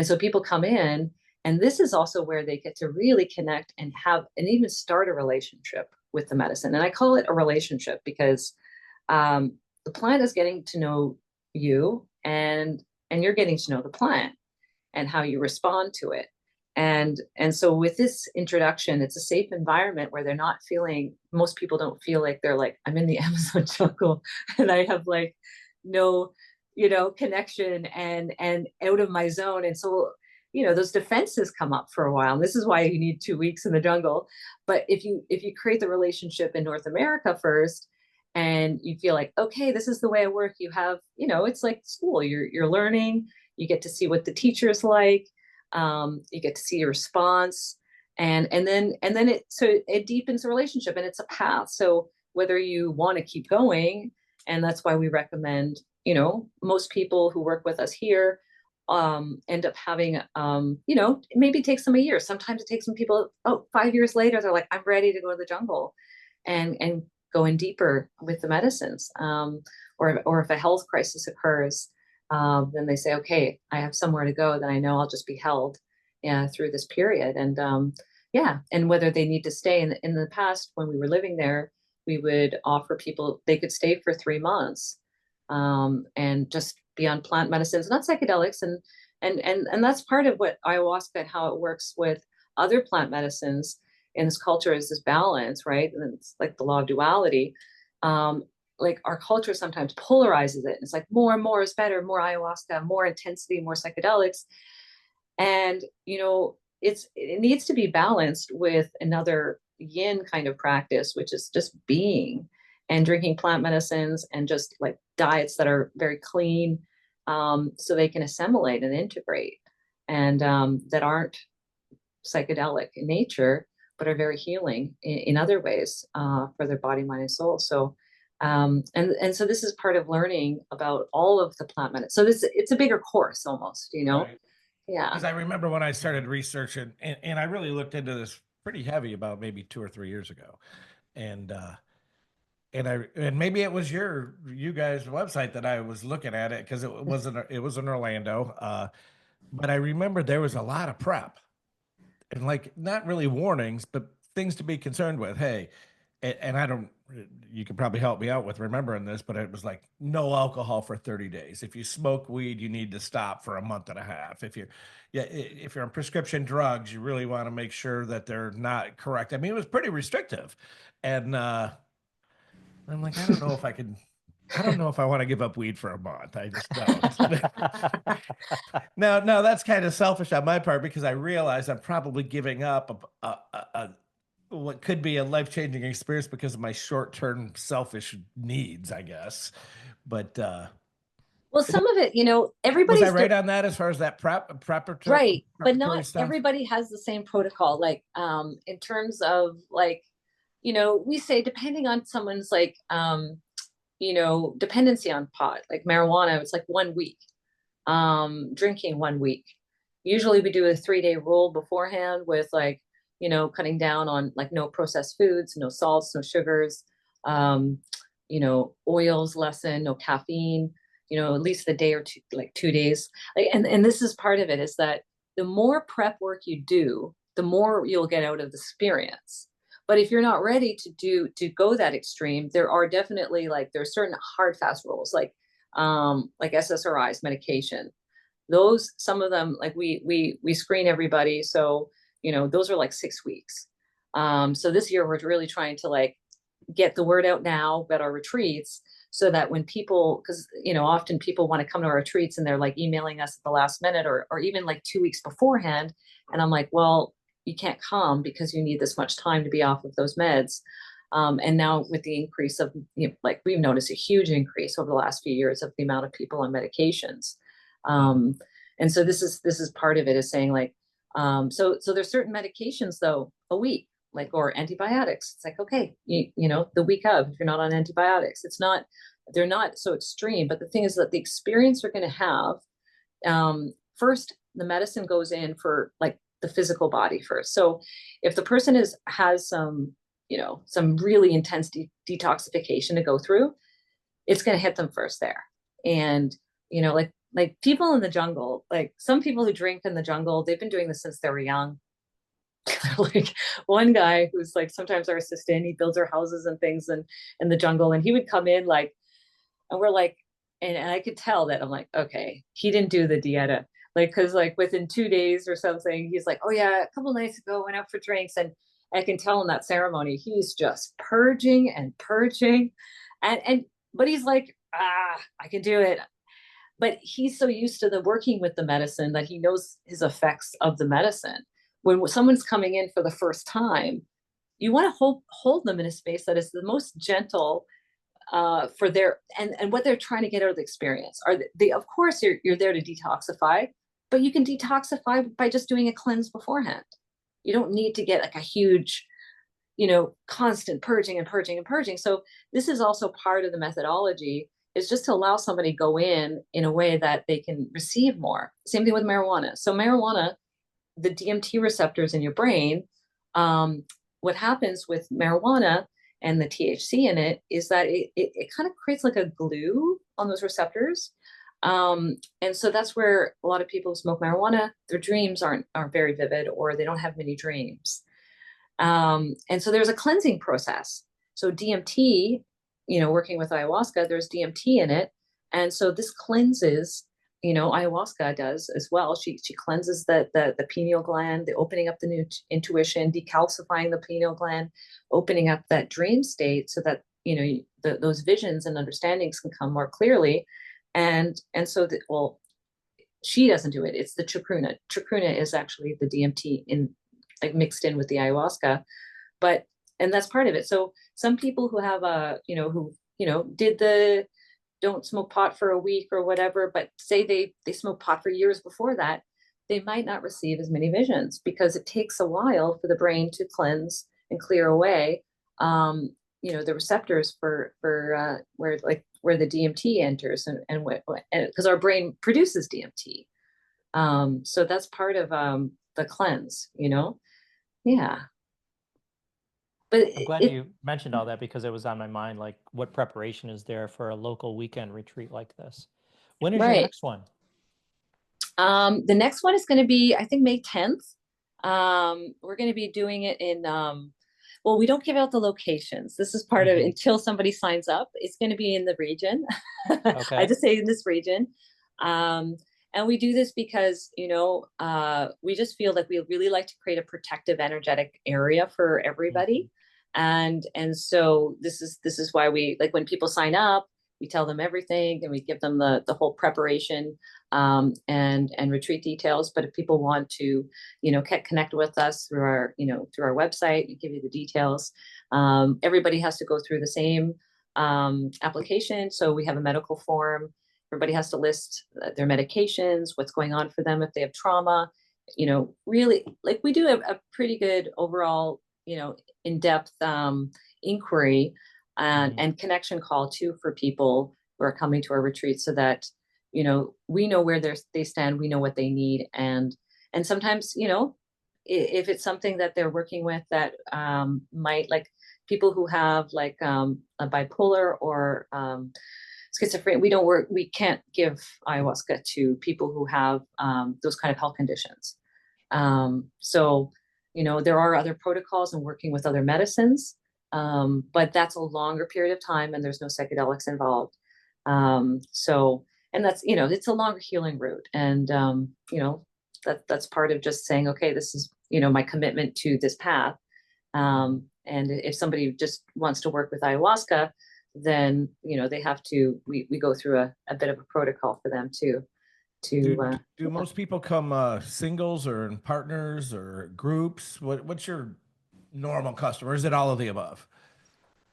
so people come in, and this is also where they get to really connect and even start a relationship with the medicine. And I call it a relationship because the plant is getting to know you, and you're getting to know the plant and how you respond to it. And so with this introduction, it's a safe environment where most people don't feel like they're like, I'm in the Amazon jungle and I have, like, no, connection and out of my zone. And so, those defenses come up for a while. And this is why you need 2 weeks in the jungle. But if you create the relationship in North America first, and you feel like, okay, this is the way I work, you have, it's like school. You're learning. You get to see what the teacher's like. You get to see your response, and then it deepens the relationship, and it's a path. So whether you want to keep going, and that's why we recommend, most people who work with us here end up having, it maybe takes them a year. Sometimes it takes some people, 5 years later, they're like, I'm ready to go to the jungle and go in deeper with the medicines. Or if a health crisis occurs, then they say, okay, I have somewhere to go, then I know I'll just be held through this period. And and whether they need to stay. In the past, when we were living there, we would offer people, they could stay for 3 months and just be on plant medicines, not psychedelics. And that's part of what ayahuasca and how it works with other plant medicines in this culture is this balance, right? And it's like the law of duality. Like our culture sometimes polarizes it. It's like more and more is better, more ayahuasca, more intensity, more psychedelics. And, it needs to be balanced with another yin kind of practice, which is just being and drinking plant medicines and just like diets that are very clean, so they can assimilate and integrate, and that aren't psychedelic in nature, but are very healing in other ways for their body, mind, and soul. So, and so this is part of learning about all of the plant medicine. So it's a bigger course almost, Right. Yeah. Because I remember when I started researching, and I really looked into this pretty heavy about maybe 2 or 3 years ago, and and maybe it was you guys' website that I was looking at it, because it was in Orlando, but I remember there was a lot of prep and like not really warnings, but things to be concerned with. Hey, and I don't, you could probably help me out with remembering this, but it was like no alcohol for 30 days. If you smoke weed, you need to stop for a month and a half. If you're on prescription drugs, you really want to make sure that they're not correct. I mean, it was pretty restrictive. And I'm like, I don't know if I want to give up weed for a month. I just don't. Now, that's kind of selfish on my part, because I realize I'm probably giving up what could be a life-changing experience because of my short-term selfish needs, I guess. But Well, some of it, was I everybody's right on that as far as that right, but preparatory not stuff? everybody has the same protocol. Like, in terms of like, we say depending on someone's like, dependency on pot, like marijuana, it's like 1 week. Drinking 1 week. Usually we do a 3-day rule beforehand with like, cutting down on like no processed foods, no salts, no sugars, oils lessen, no caffeine, at least a day or two, like 2 days. Like, and this is part of it, is that the more prep work you do, the more you'll get out of the experience. But if you're not ready to go that extreme, there are definitely like there's certain hard fast rules, like SSRIs, medication. Those, some of them, like we screen everybody, so those are like 6 weeks. So this year we're really trying to like get the word out now about our retreats, so that when people, because often people want to come to our retreats and they're like emailing us at the last minute, or even like 2 weeks beforehand, and I'm like, well, you can't come because you need this much time to be off of those meds. And now with the increase of, like we've noticed a huge increase over the last few years of the amount of people on medications. And so this is part of it, is saying like, so there's certain medications though, a week, like, or antibiotics. It's like, okay, the week of, if you're not on antibiotics, they're not so extreme. But the thing is that the experience you're going to have, first, the medicine goes in for like the physical body first. So if the person has some really intense detoxification to go through, it's going to hit them first there. And like people in the jungle, like some people who drink in the jungle, they've been doing this since they were young. Like one guy who's like sometimes our assistant, he builds our houses and things in the jungle, and he would come in like, and we're like, and I could tell that, I'm like, okay, he didn't do the dieta. Like, cause like within 2 days or something, he's like, oh yeah, a couple of nights ago, went out for drinks. And I can tell in that ceremony, he's just purging and purging. But he's like, I can do it. but he's so used to the working with the medicine that he knows his effects of the medicine. When someone's coming in for the first time, you want to hold them in a space that is the most gentle for their and what they're trying to get out of the experience. Are they, of course, you're there to detoxify, but you can detoxify by just doing a cleanse beforehand. You don't need to get like a huge, constant purging and purging and purging. So this is also part of the methodology, is just to allow somebody go in a way that they can receive more. Same thing with marijuana. So marijuana, the DMT receptors in your brain, what happens with marijuana and the THC in it is that it kind of creates like a glue on those receptors. And so that's where a lot of people who smoke marijuana, their dreams aren't very vivid, or they don't have many dreams. And so there's a cleansing process. So DMT, working with ayahuasca, there's DMT in it. And so this cleanses, ayahuasca does as well. She cleanses the pineal gland, the opening up the new intuition, decalcifying the pineal gland, opening up that dream state so that, those visions and understandings can come more clearly. And so she doesn't do it. It's the chacruna. Chacruna is actually the DMT mixed in with the ayahuasca, and that's part of it. So some people who have don't smoke pot for a week or whatever, but say they smoke pot for years before that, they might not receive as many visions because it takes a while for the brain to cleanse and clear away, the receptors for where the DMT enters and because our brain produces DMT. So that's part of the cleanse, Yeah. But I'm glad you mentioned all that, because it was on my mind, like what preparation is there for a local weekend retreat like this? When is your right. next one? The next one is going to be, I think, May 10th. We're going to be doing it in, well, we don't give out the locations. This is part of it until somebody signs up. It's going to be in the region. Okay. I just say in this region. And we do this because, we just feel like we really like to create a protective, energetic area for everybody. And so this is why we, like, when people sign up, we tell them everything and we give them the whole preparation and retreat details. But if people want to, connect with us through our website, we give you the details. Everybody has to go through the same application. So we have a medical form. Everybody has to list their medications, what's going on for them if they have trauma. Really, like, we do a pretty good overall, in-depth inquiry and connection call too for people who are coming to our retreat, so that we know where they stand, we know what they need, and sometimes if it's something that they're working with that might, like people who have like a bipolar or schizophrenia, we can't give ayahuasca to people who have those kind of health conditions. So there are other protocols and working with other medicines, but that's a longer period of time and there's no psychedelics involved. And that's, it's a longer healing route. And, that's part of just saying, okay, this is, my commitment to this path. And if somebody just wants to work with ayahuasca, then, they have to, we go through a bit of a protocol for them too. Do most people come singles or in partners or groups? What's your normal customer? Is it all of the above?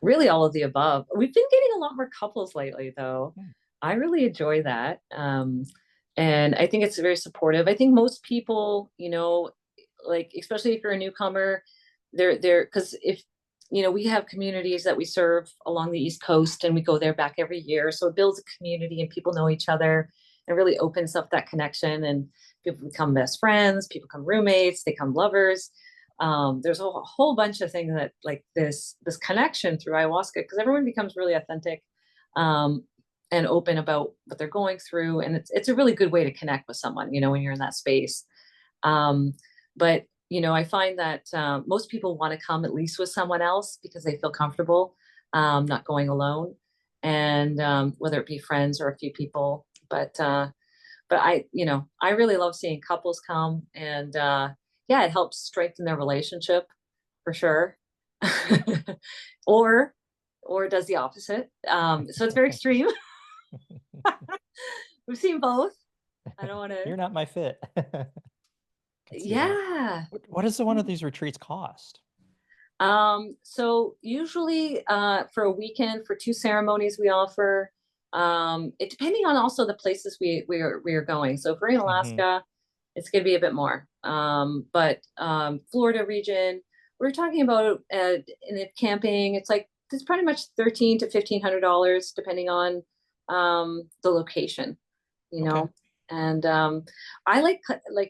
Really all of the above. We've been getting a lot more couples lately, though. I really enjoy that. And I think it's very supportive. I think most people, like, especially if you're a newcomer, they're because if, we have communities that we serve along the East Coast and we go there back every year. So it builds a community and people know each other. It really opens up that connection, and people become best friends, people become roommates, they become lovers. There's a whole bunch of things that, like, this connection through ayahuasca, because everyone becomes really authentic and open about what they're going through. And it's a really good way to connect with someone, when you're in that space. But, I find that most people want to come at least with someone else because they feel comfortable not going alone. And whether it be friends or a few people, but I really love seeing couples come, and it helps strengthen their relationship for sure. or it does the opposite. So it's very extreme. we've seen both. I don't want You're to. not my fit. Could see that. Yeah. What does one of these retreats cost? So usually for a weekend for 2 ceremonies we offer, it depending on also the places we are going. So if we're in Mm-hmm. Alaska, it's going to be a bit more. But Florida region, we're talking about in the camping, it's pretty much $1,300 to $1,500 depending on the location, you Okay. know. And I like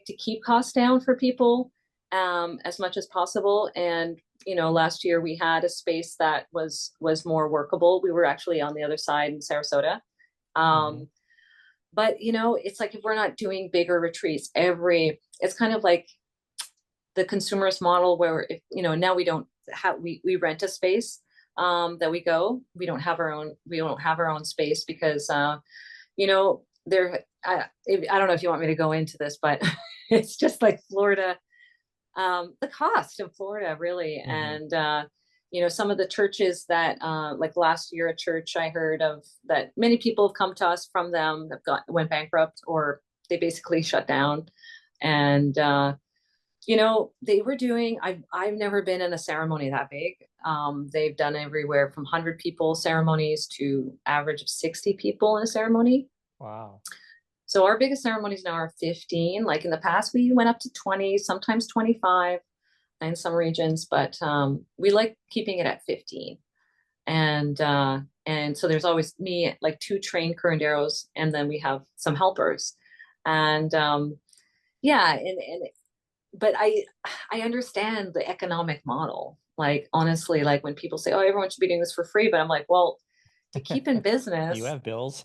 to keep costs down for people as much as possible. And last year we had a space that was more workable. We were actually on the other side in Sarasota. Mm-hmm. But it's like if we're not doing bigger retreats it's kind of like the consumerist model where if now we rent a space that we don't have our own space because there I don't know if you want me to go into this, but it's just like Florida, the cost in Florida really. Mm-hmm. And some of the churches that like last year, a church I heard of that many people have come to us from them have went bankrupt or they basically shut down. And they were doing, I've never been in a ceremony that big. They've done everywhere from 100 people ceremonies to average of 60 people in a ceremony. Wow. So our biggest ceremonies now are 15. Like in the past, we went up to 20, sometimes 25 in some regions, but we like keeping it at 15. And so there's always me, like 2 trained curanderos, and then we have some helpers. And yeah, but I understand the economic model. Like honestly, like when people say, "Oh, everyone should be doing this for free," but I'm like, well, to keep in You business, have bills.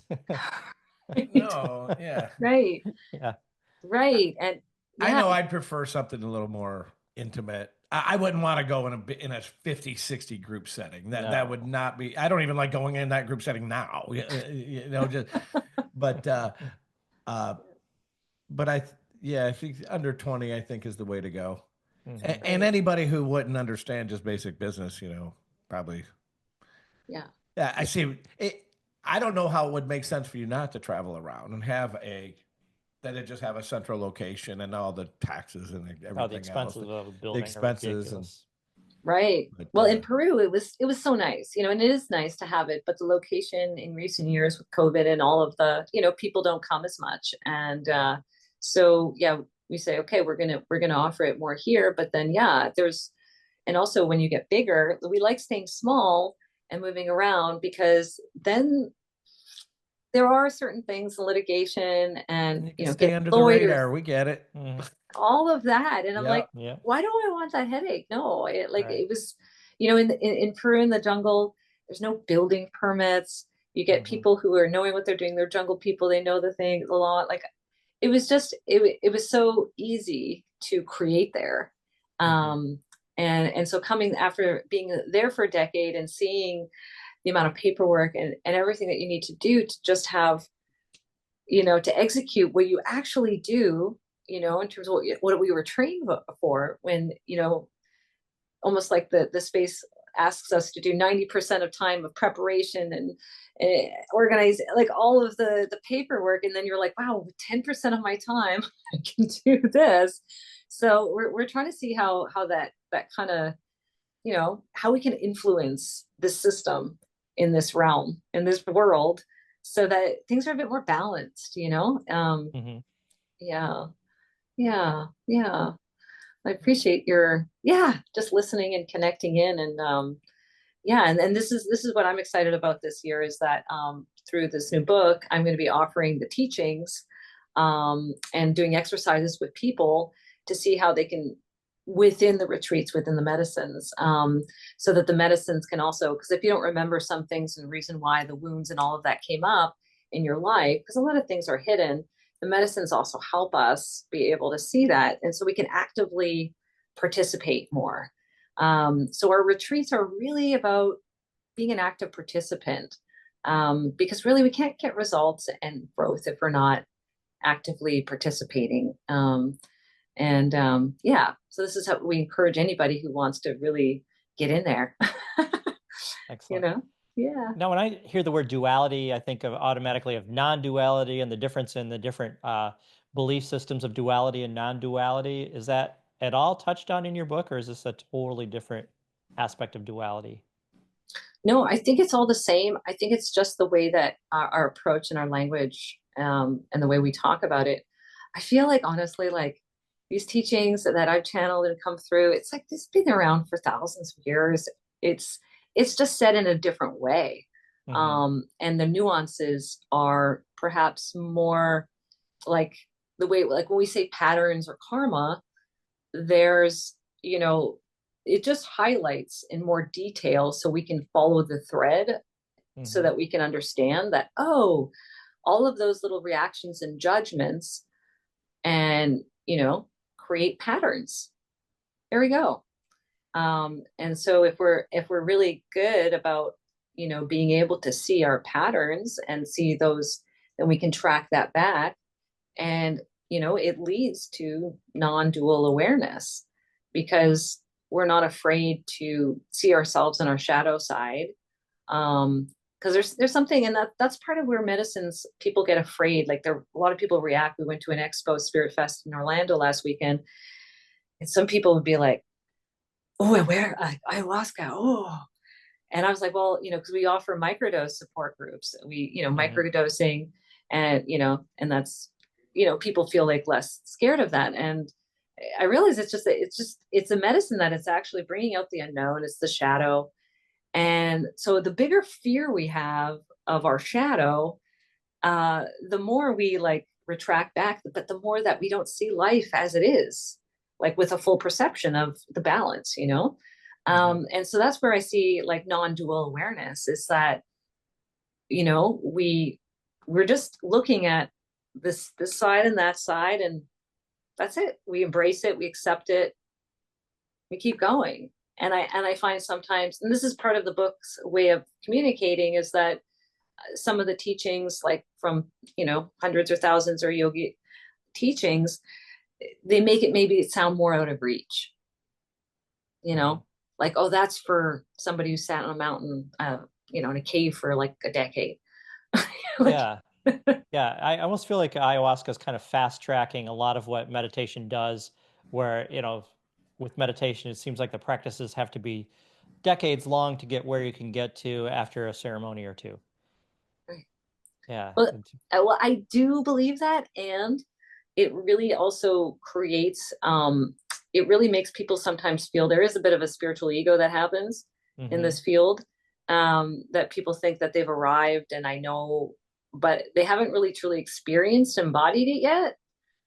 No, yeah. right, Yeah. right, and I yeah, know I'd prefer something a little more intimate. I wouldn't want to go in a 50, 60 group setting. That would No. not be, I don't even like going in that group setting now. Just but uh but yeah, I think under 20 I think is the way to go. Mm-hmm. And right, anybody who wouldn't understand just basic business, probably. yeah, Yeah, I see it. I don't know how it would make sense for you not to travel around and that it just have a central location and all the taxes and Oh, the everything else, expenses of a the building are expenses ridiculous. right. but Well, in Peru, it was so nice, and it is nice to have it, but the location in recent years with COVID and all of the, people don't come as much, and so yeah, we say, okay, we're gonna offer it more here, but then yeah, and also when you get bigger, we like staying small and moving around because then there are certain things in litigation and and you can stay get under the lawyers, radar. We get it. Mm-hmm. all of that. And I'm Yeah. like, Yeah. why do I want that headache? No, Right. it was, in Peru in the jungle, there's no building permits. You get Mm-hmm. people who are knowing what they're doing. They're jungle people. They know the law. Like it was so easy to create there. Mm-hmm. And so coming after being there for a decade and seeing the amount of paperwork and everything that you need to do to just have, to execute what you actually do, in terms of what we were trained for when, almost like the space asks us to do 90% of time of preparation and organize like all of the paperwork. And then you're like, wow, 10% of my time I can do this. So we're trying to see how that kind of, how we can influence this system in this realm, in this world, so that things are a bit more balanced, Mm-hmm. yeah, yeah, yeah. I appreciate your, yeah, just listening and connecting in. And yeah, and this is what I'm excited about this year is that through this new book, I'm going to be offering the teachings and doing exercises with people to see how they can, within the retreats, within the medicines, so that the medicines can also, because if you don't remember some things and the reason why the wounds and all of that came up in your life, because a lot of things are hidden, the medicines also help us be able to see that. And so we can actively participate more. So our retreats are really about being an active participant, because really we can't get results and growth if we're not actively participating. And yeah, so this is how we encourage anybody who wants to really get in there. you Excellent. know Yeah. Now, when I hear the word duality, I think of automatically of non-duality and the difference in the different belief systems of duality and non-duality. Is that at all touched on in your book, or is this a totally different aspect of duality? No, I think it's all the same. I think it's just the way that our approach and our language, and the way we talk about it. I feel like honestly, like these teachings that I've channeled and come through, it's like this has been around for thousands of years. It's it's just said in a different way. Hmm. And the nuances are perhaps more like the way, like when we say patterns or karma, there's, you know, it just highlights in more detail so we can follow the thread, so Hmm. that we can understand that, oh, all of those little reactions and judgments, and, create patterns. There we go. And so if we're really good about, being able to see our patterns and see those, then we can track that back. And it leads to non-dual awareness, because we're not afraid to see ourselves in our shadow side. Because there's something, and that's part of where medicines, people get afraid. Like, there a lot of people react. We went to an expo, Spirit Fest in Orlando last weekend, and some people would be like, oh, I wear ayahuasca, oh. And I was like, well, because we offer microdose support groups, we, Hmm. microdosing, and, and that's, people feel like less scared of that. And I realize it's a medicine that it's actually bringing out the unknown. It's the shadow. And so the bigger fear we have of our shadow, the more we like retract back, but the more that we don't see life as it is, like with a full perception of the balance. Hmm. And so that's where I see like non-dual awareness is that, we're just looking at this side and that side, and that's it. We embrace it, we accept it, we keep going. And I find sometimes, and this is part of the book's way of communicating, is that some of the teachings, like from hundreds or thousands or yogi teachings, they make it maybe sound more out of reach. You Hmm. know, like, oh, that's for somebody who sat on a mountain, in a cave for like a decade. Like, Yeah. Yeah, I almost feel like ayahuasca is kind of fast tracking a lot of what meditation does, where, with meditation, it seems like the practices have to be decades long to get where you can get to after a ceremony or two. Yeah. but well, I do believe that, and it really also creates, it really makes people sometimes feel there is a bit of a spiritual ego that happens in Mm-hmm. this field, that people think that they've arrived, and I know, but they haven't really truly experienced, embodied it yet.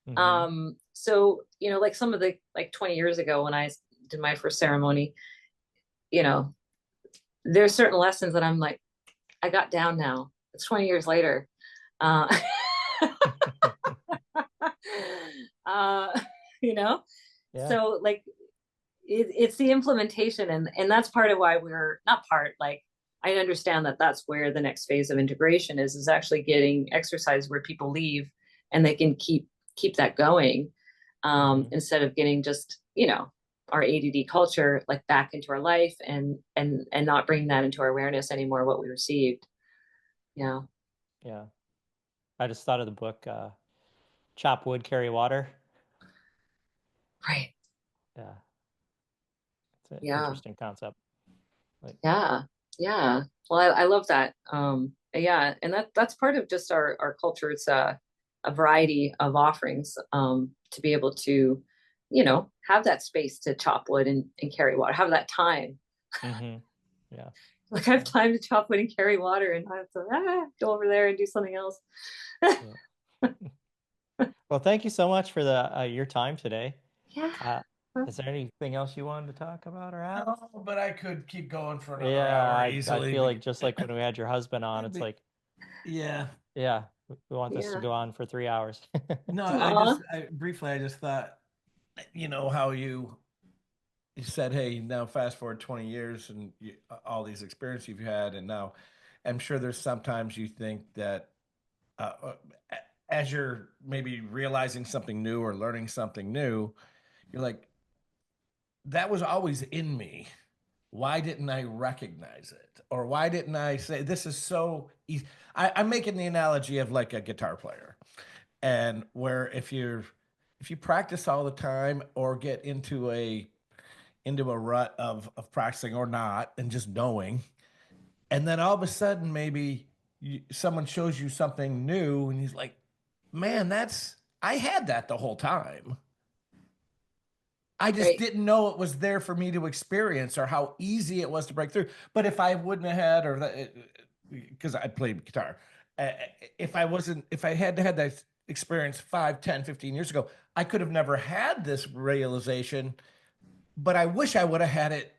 Mm-hmm. So, like some of the, like 20 years ago when I did my first ceremony, you know, there's certain lessons that I'm like, I got down now. It's 20 years later. Uh, uh, you know, Yeah. so like it's the implementation, and that's part of why we're not part, like, I understand that that's where the next phase of integration is actually getting exercise where people leave and they can keep that going, Mm-hmm. instead of getting just our ADD culture like back into our life, and not bringing that into our awareness anymore, what we received. Yeah. Yeah. I just thought of the book, Chop Wood, Carry Water. Right. Yeah. It's an Yeah. interesting concept. Like, Yeah. Yeah. Well, I love that. Yeah, and that's part of just our culture. It's a variety of offerings, to be able to, have that space to chop wood and carry water, have that time. mm-hmm. Yeah. Like, I have Yeah. time to chop wood and carry water, and I have to go over there and do something else. Yeah. Well, thank you so much for the your time today. Yeah. Uh, is there anything else you wanted to talk about or ask? No, but I could keep going for another Yeah, hour I easily. feel like just like when we had your husband on, It'd it's be- like, yeah. yeah, we want this to Yeah. go on for 3 hours. No, Aw. briefly, I just thought, how you said, hey, now fast forward 20 years and all these experiences you've had. And now I'm sure there's sometimes you think that uh, uh, as you're maybe realizing something new or learning something new, you're like, that was always in me. why didn't I recognize it? Or why didn't I say this is so easy? I'm making the analogy of like a guitar player. And where if you practice all the time or get into a rut of practicing or not and just knowing, and then all of a sudden maybe someone shows you something new and he's like, man, that's I had that the whole time. I just Right. didn't know it was there for me to experience or how easy it was to break through. But if I wouldn't have had, or because I played guitar, if I had had that experience 5, 10, 15 years ago, I could have never had this realization. But I wish I would have had it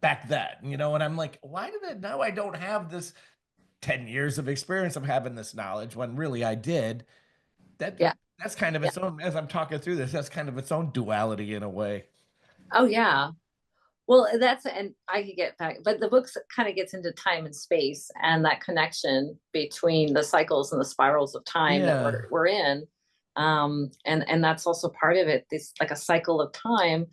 back then, you know. And I'm like, why did it now I don't have this 10 years of experience of having this knowledge when really I did? That Yeah. that's kind of Yeah. its own, as I'm talking through this, that's kind of its own duality in a way. Oh yeah. Well, that's, and I could get back, but the book kind of gets into time and space and that connection between the cycles and the spirals of time that Yeah. we're in. And that's also part of it. This like a cycle of time,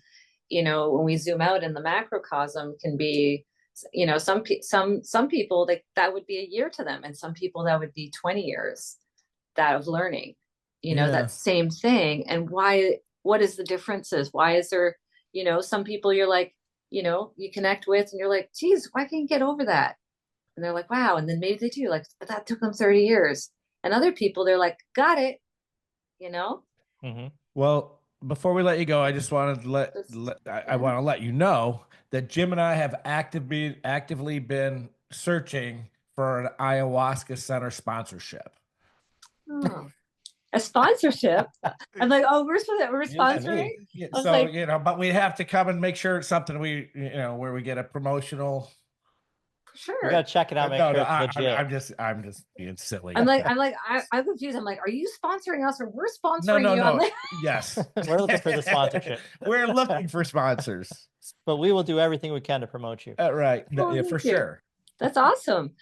you know, when we zoom out in the macrocosm can be, you know, some people that would be a year to them, and some people that would be 20 years that of learning, you know, Yeah. that same thing. And what is the differences? Why is there, you know, some people you're like, you know, you connect with and you're like, geez, why can't you get over that? And they're like, wow. And then maybe they do, like, but that took them 30 years. And other people, they're like, got it, you know? Mm-hmm. Well, before we let you go, I just wanted to Just, I yeah. want to let you know that Jim and I have actively been searching for an ayahuasca center sponsorship. Oh, a sponsorship. I'm like, oh, we're You and sponsoring. me. Yeah, I was so, like, you know, but we have to come and make sure it's something where we get a promotional. We got sure. to check it out, make No, sure no, it's legit. I'm just being silly. I'm confused. I'm like, are you sponsoring us or we're No, sponsoring no, you? I'm no. like, Yes. We're looking for the sponsorship. We're looking for sponsors. But we will do everything we can to promote you. Right. oh, Yeah, for thank you. sure. That's awesome.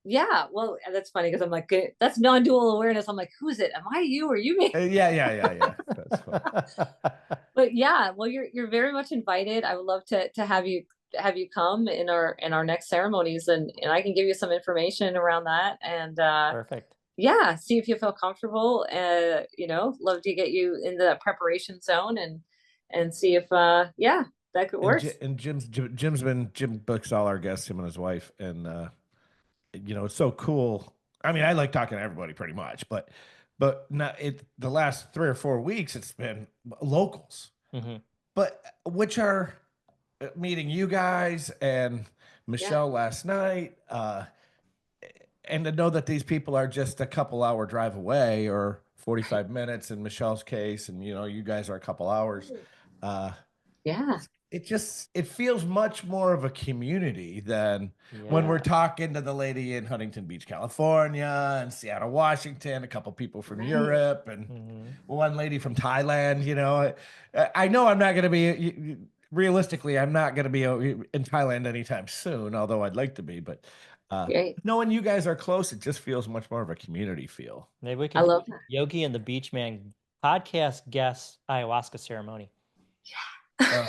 Yeah, well, that's funny because I'm like, that's non-dual awareness. I'm like, who is it? Am I you or you me? Yeah. That's fun. But yeah, well, you're very much invited. I would love to have you come in our next ceremonies, and I can give you some information around that. And Perfect. yeah, see if you feel comfortable. You know, love to get you into that preparation zone and see if yeah, that could work. And Jim books all our guests, him and his wife, and you know, it's so cool. I mean, I like talking to everybody pretty much, but not it the last 3 or 4 weeks it's been locals, Mm-hmm. but which are meeting you guys and Yeah, Michelle last night, and to know that these people are just a couple hour drive away or 45 minutes in Michelle's case, and you know, you guys are a couple hours. Uh, yeah, it feels much more of a community than when Yeah. we're talking to the lady in Huntington Beach, California, and Seattle, Washington, a couple people from right. Europe, and Mm-hmm. one lady from Thailand. You know, I know I'm not going to be realistically, I'm not going to be in Thailand anytime soon, although I'd like to be. But Great. knowing you guys are close, it just feels much more of a community feel. Maybe we I could do love that. Yogi and the Beachman podcast guest ayahuasca ceremony. Uh,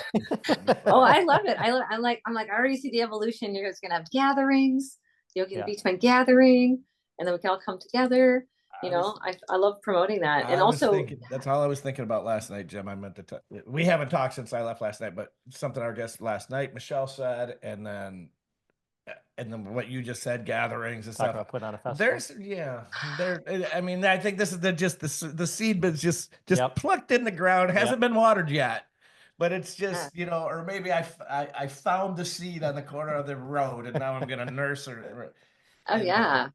Oh, I love it. I'm like, I already see the evolution. You're just gonna have gatherings, Yogi and Yeah. the Beachman gathering, and then we can all come together. You I was know, I love promoting that. And I was also, thinking that's all I was thinking about last night, Jim. I meant to talk. We haven't talked since I left last night, but something our guest last night, Michelle said, and then what you just said, gatherings and Talk stuff. about putting on a festival. There's there. I mean, I think this is the seed been just Yep. plucked in the ground. It hasn't been watered yet, but it's yeah. just, you know, or maybe I found the seed on the corner of the road and now I'm gonna nurse her. Oh And yeah.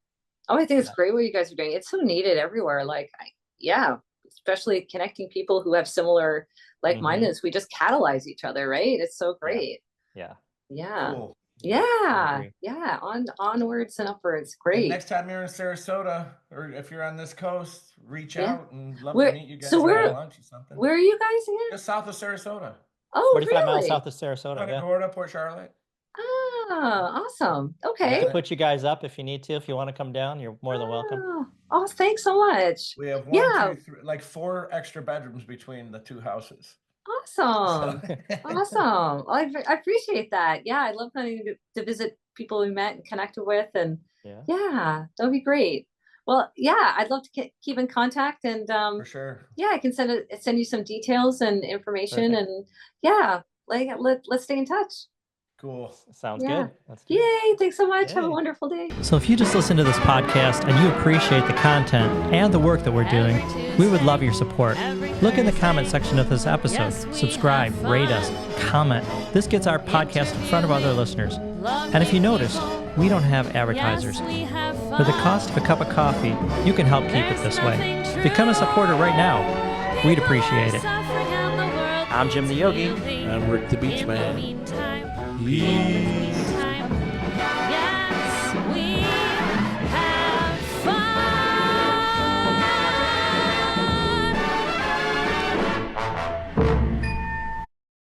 Oh, I think it's Yeah. great what you guys are doing. It's so needed everywhere. Like, yeah, especially connecting people who have similar Mm-hmm. like-mindedness. We just catalyze each other, right? It's so Yeah. great. Yeah. Yeah. cool. I Yeah. agree. Yeah. Onwards and upwards. And Great. next time you're in Sarasota, or if you're on this coast, reach Yeah. out and love to Where meet you guys so and have where lunch or something. where are you guys again? Just south of Sarasota, Oh, 45 miles really? south of Sarasota. Punta Yeah. Gorda, Port Charlotte. Ah, awesome. We Okay. can put you guys up if you need to. If you want to come down, you're more than welcome. Oh, thanks so much. We have Yeah. 4 extra bedrooms between the two houses. Awesome. Awesome. I appreciate that. Yeah, I love coming to visit people we met and connected with, and Yeah. yeah, that would be great. Well, yeah, I'd love to keep in contact, and For sure. yeah, I can send you some details and information, Perfect. and yeah, like let's stay in touch. Cool. Sounds Yeah. good. Let's do it. Yay! Thanks so much. Have a Yay. wonderful day. So if you just listen to this podcast and you appreciate the content and the work that we're doing, we would love your support. Look in the comment section of this episode. Subscribe, rate us, comment. This gets our podcast in front of other listeners. And if you noticed, we don't have advertisers. For the cost of a cup of coffee, you can help keep it this way. Become a supporter right now. We'd appreciate it. I'm Jim the Yogi. I'm Rick the BeachMan. Peace.